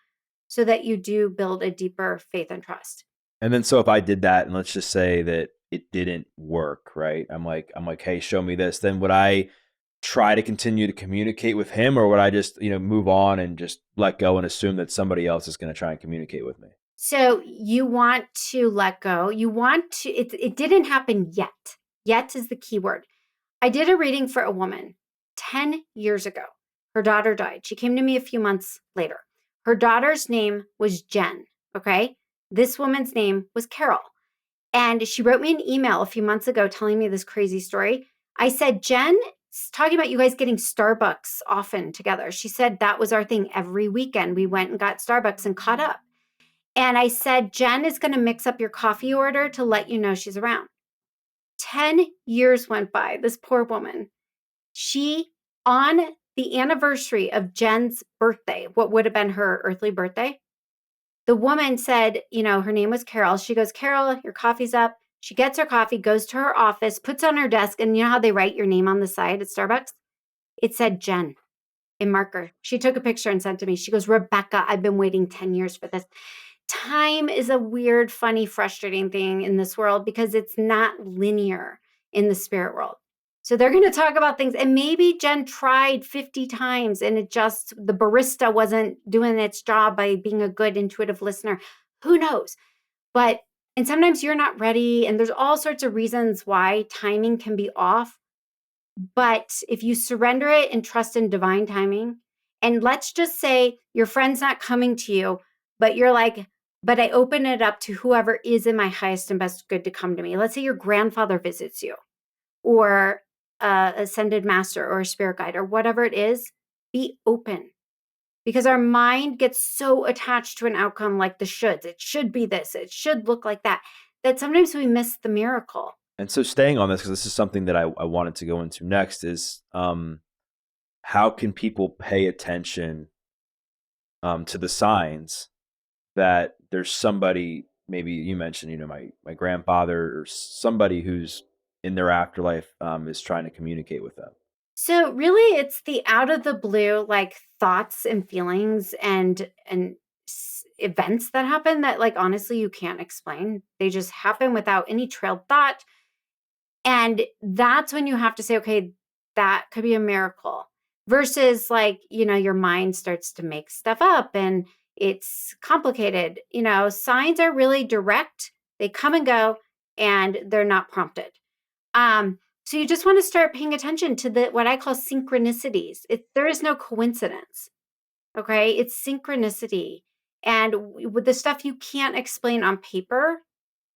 so that you do build a deeper faith and trust. And then so if I did that and let's just say that it didn't work, right? I'm like, hey, show me this. Then would I try to continue to communicate with him, or would I just, move on and just let go and assume that somebody else is going to try and communicate with me? So you want to let go. You want to, it didn't happen yet. Yet is the key word. I did a reading for a woman 10 years ago. Her daughter died. She came to me a few months later. Her daughter's name was Jen. Okay. This woman's name was Carol. And she wrote me an email a few months ago telling me this crazy story. I said, Jen, talking about you guys getting Starbucks often together. She said that was our thing every weekend. We went and got Starbucks and caught up. And I said, Jen is going to mix up your coffee order to let you know she's around. 10 years went by. This poor woman. She, on the anniversary of Jen's birthday, what would have been her earthly birthday, the woman said, her name was Carol. She goes, Carol, your coffee's up. She gets her coffee, goes to her office, puts on her desk, and you know how they write your name on the side at Starbucks? It said Jen in marker. She took a picture and sent to me. She goes, Rebecca, I've been waiting 10 years for this. Time is a weird, funny, frustrating thing in this world because it's not linear in the spirit world. So they're going to talk about things, and maybe Jen tried 50 times and the barista wasn't doing its job by being a good intuitive listener. Who knows? And sometimes you're not ready, and there's all sorts of reasons why timing can be off. But if you surrender it and trust in divine timing, and let's just say your friend's not coming to you, but you're like, but I open it up to whoever is in my highest and best good to come to me. Let's say your grandfather visits you, or ascended master, or a spirit guide, or whatever it is. Be open, because our mind gets so attached to an outcome like the shoulds. It should be this, it should look like that, that sometimes we miss the miracle. And so staying on this, because this is something that I wanted to go into next, is how can people pay attention to the signs that there's somebody, maybe you mentioned, my grandfather or somebody who's in their afterlife is trying to communicate with them? So really it's the out of the blue, thoughts and feelings and events that happen that honestly you can't explain. They just happen without any trailed thought. And that's when you have to say, okay, that could be a miracle, versus your mind starts to make stuff up and it's complicated. Signs are really direct. They come and go and they're not prompted. So you just want to start paying attention to what I call synchronicities. There is no coincidence. Okay. It's synchronicity. And with the stuff you can't explain on paper,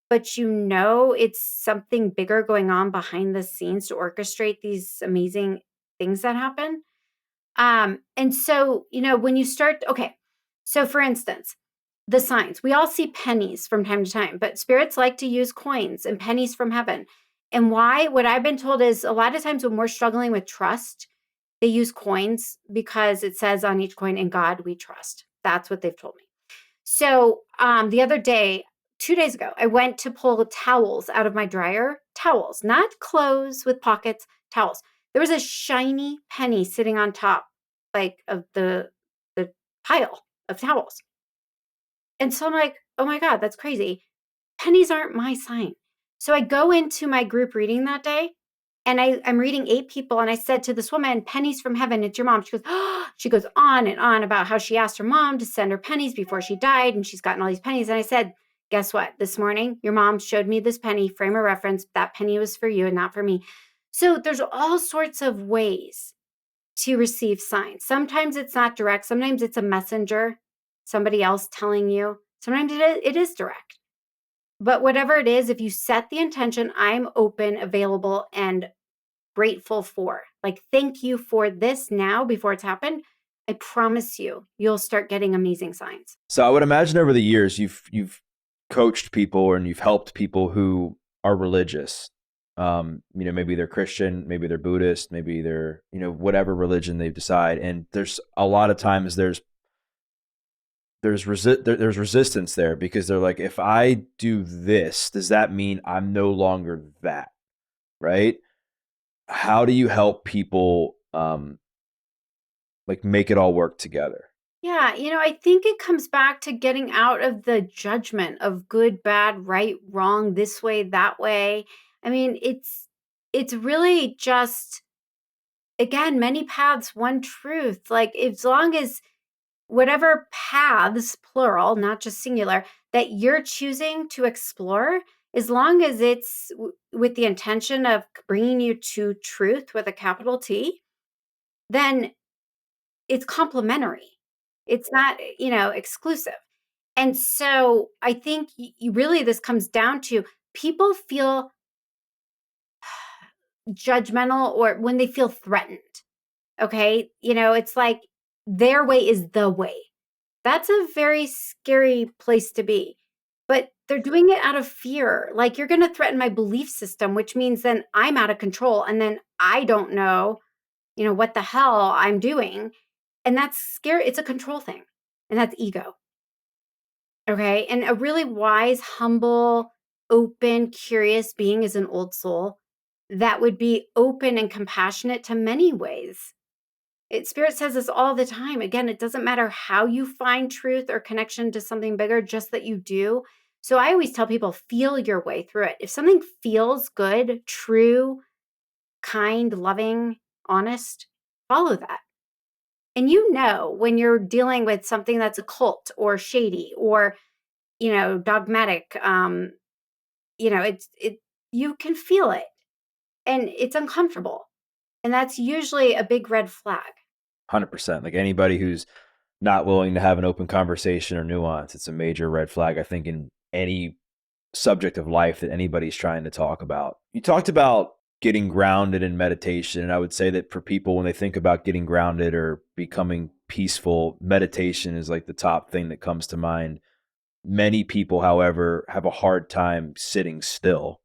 but it's something bigger going on behind the scenes to orchestrate these amazing things that happen. And so, when you start, okay, so for instance, the signs, we all see pennies from time to time, but spirits like to use coins and pennies from heaven. And why? What I've been told is a lot of times when we're struggling with trust, they use coins because it says on each coin, "In God we trust." That's what they've told me. So the other day, 2 days ago, I went to pull towels out of my dryer. Towels, not clothes with pockets, towels. There was a shiny penny sitting on top, like of the pile of towels. And so I'm like, oh my God, that's crazy. Pennies aren't my sign. So I go into my group reading that day and I'm reading 8 people. And I said to this woman, "Pennies from heaven, it's your mom." She goes, oh, she goes on and on about how she asked her mom to send her pennies before she died. And she's gotten all these pennies. And I said, guess what? This morning, your mom showed me this penny, frame of reference. That penny was for you and not for me. So there's all sorts of ways to receive signs. Sometimes it's not direct. Sometimes it's a messenger, somebody else telling you. Sometimes it is direct. But whatever it is, if you set the intention, I'm open, available, and grateful for, like, thank you for this now before it's happened, I promise you, you'll start getting amazing signs. So I would imagine over the years you've coached people and you've helped people who are religious. Maybe they're Christian, maybe they're Buddhist, maybe they're, whatever religion they decide. And there's a lot of times there's resistance there because they're like, if I do this, does that mean I'm no longer that? Right? How do you help people like make it all work together? Yeah, I think it comes back to getting out of the judgment of good, bad, right, wrong, this way, that way. I mean, it's really just, again, many paths, one truth. Like, as long as whatever paths, plural, not just singular, that you're choosing to explore, as long as it's with the intention of bringing you to truth with a capital T, then it's complementary. It's not, exclusive. And so I think really this comes down to people feel judgmental or when they feel threatened. Okay. It's like their way is the way. That's a very scary place to be. But they're doing it out of fear. Like, you're going to threaten my belief system, which means then I'm out of control. And then I don't know, what the hell I'm doing. And that's scary. It's a control thing. And that's ego. Okay. And a really wise, humble, open, curious being is an old soul that would be open and compassionate to many ways. Spirit says this all the time. Again, it doesn't matter how you find truth or connection to something bigger, just that you do. So I always tell people, feel your way through it. If something feels good, true, kind, loving, honest, follow that. And when you're dealing with something that's occult or shady or, dogmatic, you can feel it and it's uncomfortable. And that's usually a big red flag. 100%. Like anybody who's not willing to have an open conversation or nuance, it's a major red flag, I think, in any subject of life that anybody's trying to talk about. You talked about getting grounded in meditation. And I would say that for people, when they think about getting grounded or becoming peaceful, meditation is like the top thing that comes to mind. Many people, however, have a hard time sitting still.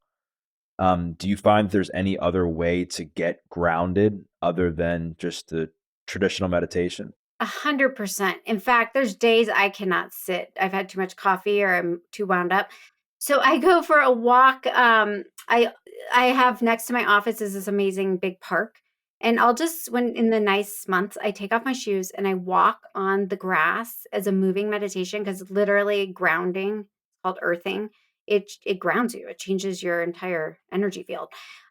Do you find there's any other way to get grounded other than just the traditional meditation? 100%. In fact, there's days I cannot sit. I've had too much coffee or I'm too wound up. So I go for a walk. I have next to my office is this amazing big park. And I'll just, when in the nice months, I take off my shoes and I walk on the grass as a moving meditation, because literally grounding, called earthing, it grounds you. It changes your entire energy field.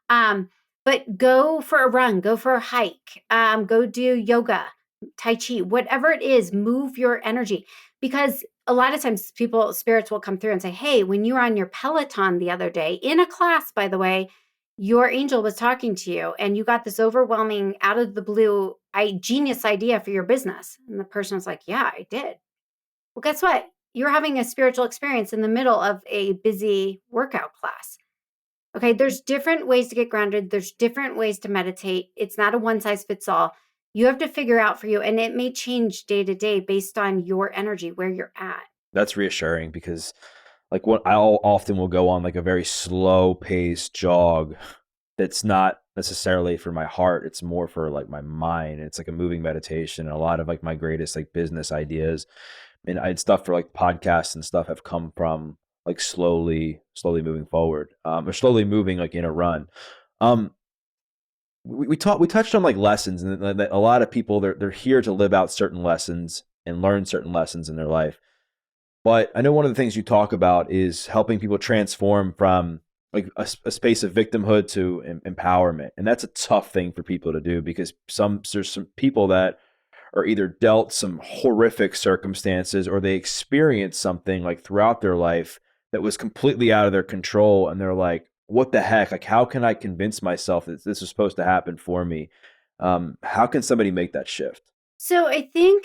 But go for a run, go for a hike, go do yoga, Tai Chi, whatever it is, move your energy. Because a lot of times spirits will come through and say, hey, when you were on your Peloton the other day, in a class, by the way, your angel was talking to you and you got this overwhelming, out of the blue, genius idea for your business. And the person was like, yeah, I did. Well, guess what? You're having a spiritual experience in the middle of a busy workout class. Okay, there's different ways to get grounded. There's different ways to meditate. It's not a one size fits all. You have to figure out for you, and it may change day to day based on your energy, where you're at. That's reassuring because like what I'll often will go on like a very slow paced jog that's not necessarily for my heart. It's more for like my mind. It's like a moving meditation. And a lot of like my greatest like business ideas and I had stuff for like podcasts and stuff have come from like slowly moving forward, or slowly moving like in a run. Um, we touched on like lessons and that a lot of people they're here to live out certain lessons and learn certain lessons in their life. But I know one of the things you talk about is helping people transform from like a space of victimhood to empowerment, and that's a tough thing for people to do because there's some people that are either dealt some horrific circumstances or they experience something like throughout their life that was completely out of their control, and they're like, what the heck, like how can I convince myself that this is supposed to happen for me? How can somebody make that shift? So I think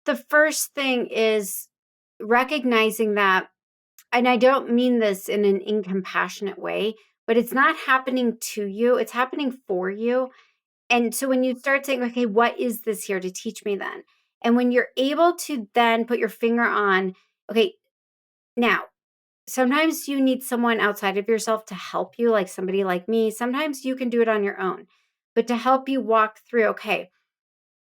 the first thing is recognizing that, and I don't mean this in an incompassionate way, but it's not happening to you, it's happening for you. And so when you start saying, okay, what is this here to teach me then? And when you're able to then put your finger on, okay, now, sometimes you need someone outside of yourself to help you, like somebody like me. Sometimes you can do it on your own, but to help you walk through, okay,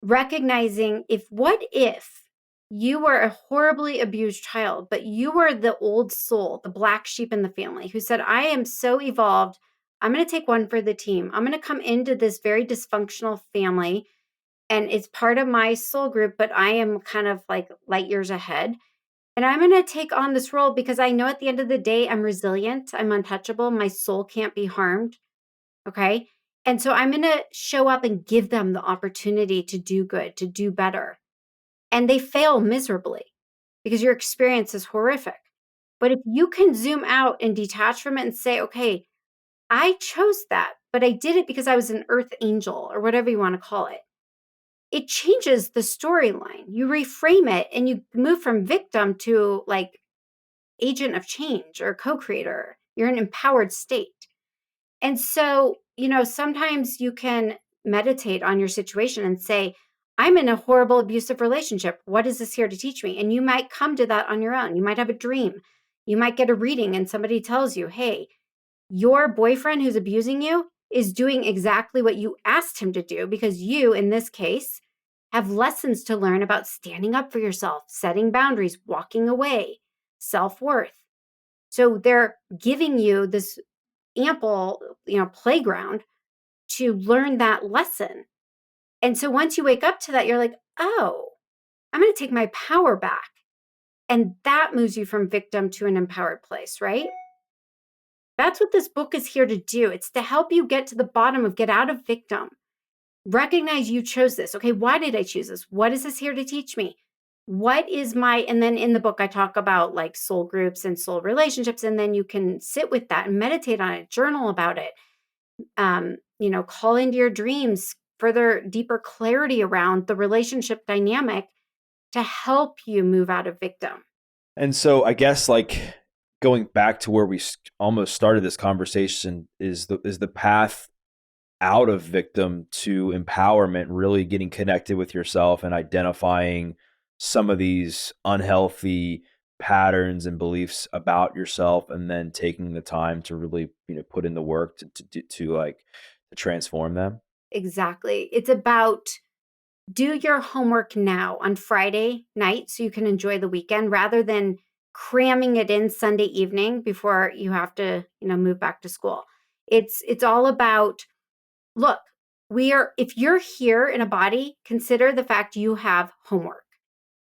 recognizing what if you were a horribly abused child, but you were the old soul, the black sheep in the family who said, I am so evolved. I'm going to take one for the team. I'm going to come into this very dysfunctional family and it's part of my soul group, but I am kind of like light years ahead. And I'm going to take on this role because I know at the end of the day, I'm resilient. I'm untouchable. My soul can't be harmed. Okay. And so I'm going to show up and give them the opportunity to do good, to do better. And they fail miserably because your experience is horrific. But if you can zoom out and detach from it and say, okay, I chose that, but I did it because I was an earth angel or whatever you want to call it. It changes the storyline. You reframe it and you move from victim to like agent of change or co-creator. You're an empowered state. And so, sometimes you can meditate on your situation and say, I'm in a horrible abusive relationship. What is this here to teach me? And you might come to that on your own. You might have a dream. You might get a reading and somebody tells you, hey, your boyfriend who's abusing you is doing exactly what you asked him to do because you, in this case, have lessons to learn about standing up for yourself, setting boundaries, walking away, self-worth. So they're giving you this ample, playground to learn that lesson. And so once you wake up to that, you're like, oh, I'm going to take my power back. And that moves you from victim to an empowered place, right? That's what this book is here to do. It's to help you get to the bottom of get out of victim. Recognize you chose this. Okay, why did I choose this? What is this here to teach me? And then in the book, I talk about like soul groups and soul relationships. And then you can sit with that and meditate on it, journal about it, call into your dreams, further deeper clarity around the relationship dynamic to help you move out of victim. And so I guess like going back to where we almost started this conversation is the path out of victim to empowerment, really getting connected with yourself and identifying some of these unhealthy patterns and beliefs about yourself, and then taking the time to really put in the work to transform them. Exactly. It's about do your homework now on Friday night so you can enjoy the weekend rather than cramming it in Sunday evening before you have to, move back to school. It's all about, look, if you're here in a body, consider the fact you have homework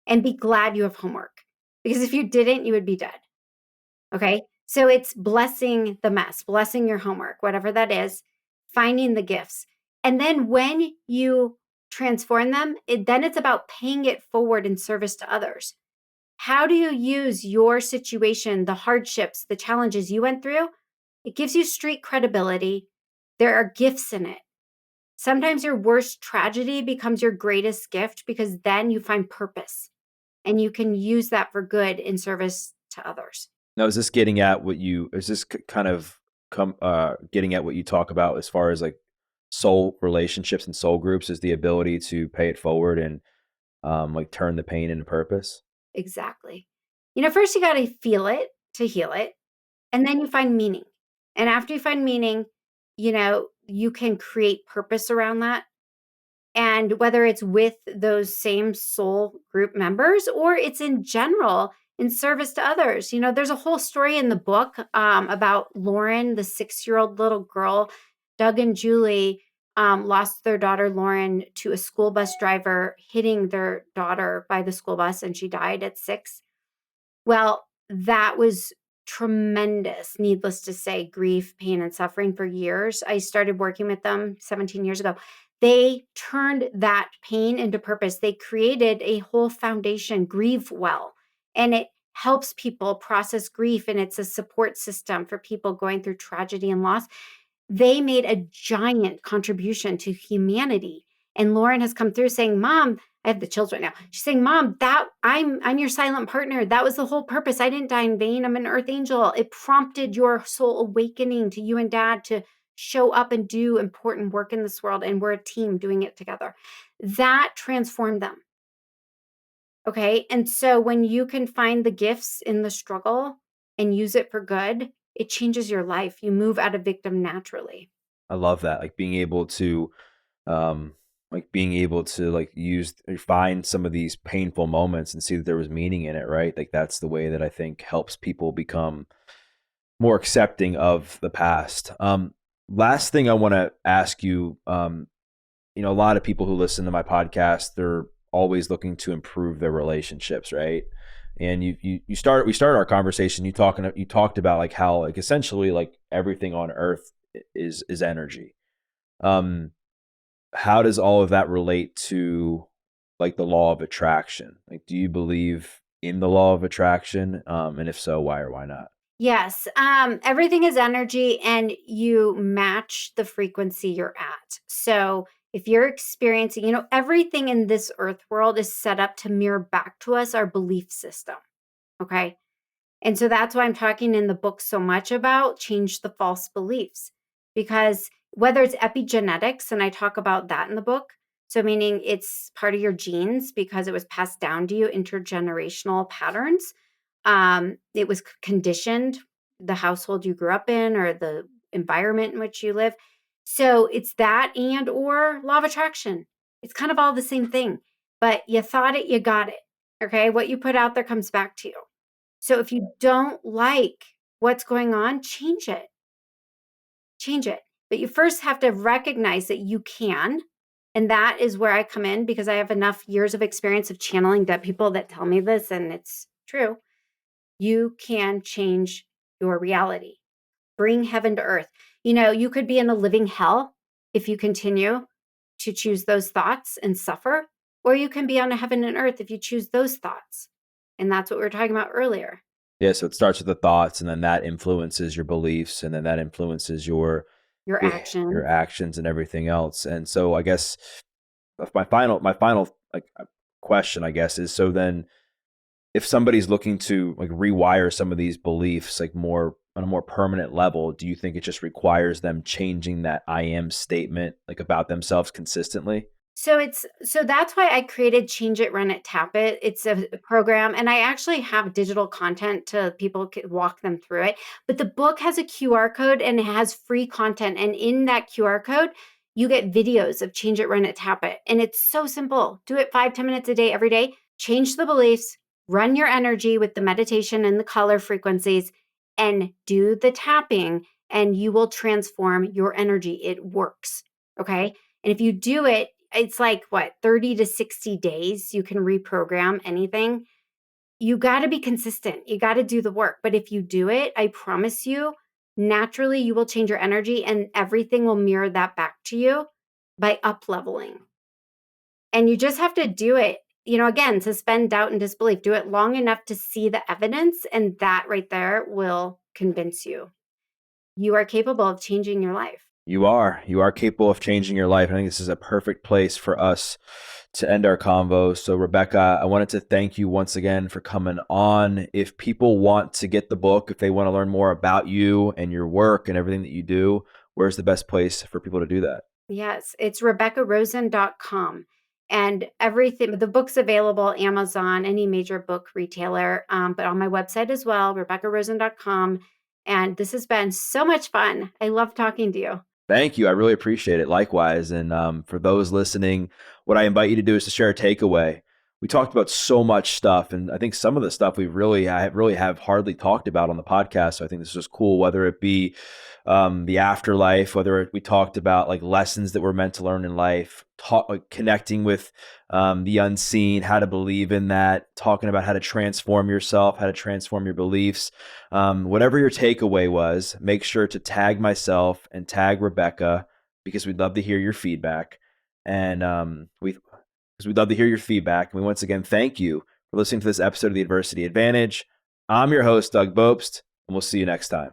and be glad you have homework because if you didn't, you would be dead. Okay? So it's blessing the mess, blessing your homework, whatever that is, finding the gifts. And then when you transform them, then it's about paying it forward in service to others. How do you use your situation, the hardships, the challenges you went through? It gives you street credibility. There are gifts in it. Sometimes your worst tragedy becomes your greatest gift because then you find purpose and you can use that for good in service to others. Now, is this getting at what you? Is this kind of getting at what you talk about as far as like soul relationships and soul groups? Is the ability to pay it forward and like turn the pain into purpose? Exactly. First you got to feel it. to heal it. And then you find meaning. And after you find meaning, you can create purpose around that. And whether it's with those same soul group members or it's in general in service to others. There's a whole story in the book about Lauren, the 6-year-old little girl. Doug and Julie lost their daughter Lauren to a school bus driver hitting their daughter by the school bus, and she died at 6. Well, that was tremendous, needless to say, grief, pain, and suffering for years. I started working with them 17 years ago. They turned that pain into purpose. They created a whole foundation, Grieve Well, and it helps people process grief, and it's a support system for people going through tragedy and loss. They made a giant contribution to humanity. And Lauren has come through saying, Mom, I have the chills right now. She's saying, Mom, that I'm your silent partner. That was the whole purpose. I didn't die in vain. I'm an earth angel. It prompted your soul awakening to you and Dad to show up and do important work in this world. And we're a team doing it together. That transformed them. Okay. And so when you can find the gifts in the struggle and use it for good, it changes your life. You move out of victim naturally. I love that. Like being able to use or find some of these painful moments and see that there was meaning in it, right? Like that's the way that I think helps people become more accepting of the past. Last thing I want to ask you, a lot of people who listen to my podcast, they're always looking to improve their relationships, right? And we started our conversation. You talked about like how like essentially like everything on earth is energy. How does all of that relate to like the law of attraction? Like, do you believe in the law of attraction? And if so, why or why not? Yes. Everything is energy and you match the frequency you're at. So if you're experiencing, everything in this earth world is set up to mirror back to us our belief system. Okay. And so that's why I'm talking in the book so much about change the false beliefs, because whether it's epigenetics, and I talk about that in the book. So meaning it's part of your genes because it was passed down to you, intergenerational patterns. It was conditioned, the household you grew up in or the environment in which you live. So it's that and or law of attraction. It's kind of all the same thing, but you thought it, you got it. Okay. What you put out there comes back to you. So if you don't like what's going on, change it. Change it. But you first have to recognize that you can. And that is where I come in because I have enough years of experience of channeling dead people that tell me this, and it's true. You can change your reality. Bring heaven to earth. You could be in a living hell if you continue to choose those thoughts and suffer, or you can be on a heaven and earth if you choose those thoughts. And that's what we were talking about earlier. Yeah, so it starts with the thoughts, and then that influences your beliefs, and then that influences your Your actions and everything else. And so I guess my final like question, I guess, is so then if somebody's looking to like rewire some of these beliefs like more on a more permanent level, do you think it just requires them changing that I am statement like about themselves consistently? So that's why I created Change It, Run It, Tap It. It's a program, and I actually have digital content to people walk them through it. But the book has a QR code and it has free content, and in that QR code, you get videos of Change It, Run It, Tap It, and it's so simple. Do it 5-10 minutes a day, every day. Change the beliefs, run your energy with the meditation and the color frequencies, and do the tapping, and you will transform your energy. It works. Okay. And if you do it, it's like what, 30 to 60 days, you can reprogram anything. You got to be consistent. You got to do the work. But if you do it, I promise you, naturally you will change your energy and everything will mirror that back to you by up leveling. And you just have to do it, again, suspend doubt and disbelief. Do it long enough to see the evidence, and that right there will convince you. You are capable of changing your life. You are capable of changing your life. I think this is a perfect place for us to end our convo. So Rebecca, I wanted to thank you once again for coming on. If people want to get the book, if they want to learn more about you and your work and everything that you do, where's the best place for people to do that? Yes, it's RebeccaRosen.com. And everything, the book's available, Amazon, any major book retailer, but on my website as well, RebeccaRosen.com. And this has been so much fun. I love talking to you. Thank you. I really appreciate it. Likewise. And for those listening, what I invite you to do is to share a takeaway. We talked about so much stuff, and I think some of the stuff I really have hardly talked about on the podcast. So I think this is cool, whether it be the afterlife, whether we talked about like lessons that we're meant to learn in life, like connecting with the unseen, how to believe in that, talking about how to transform yourself, how to transform your beliefs. Whatever your takeaway was, make sure to tag myself and tag Rebecca because we'd love to hear your feedback. And because we'd love to hear your feedback. And we once again thank you for listening to this episode of The Adversity Advantage. I'm your host, Doug Bopst, and we'll see you next time.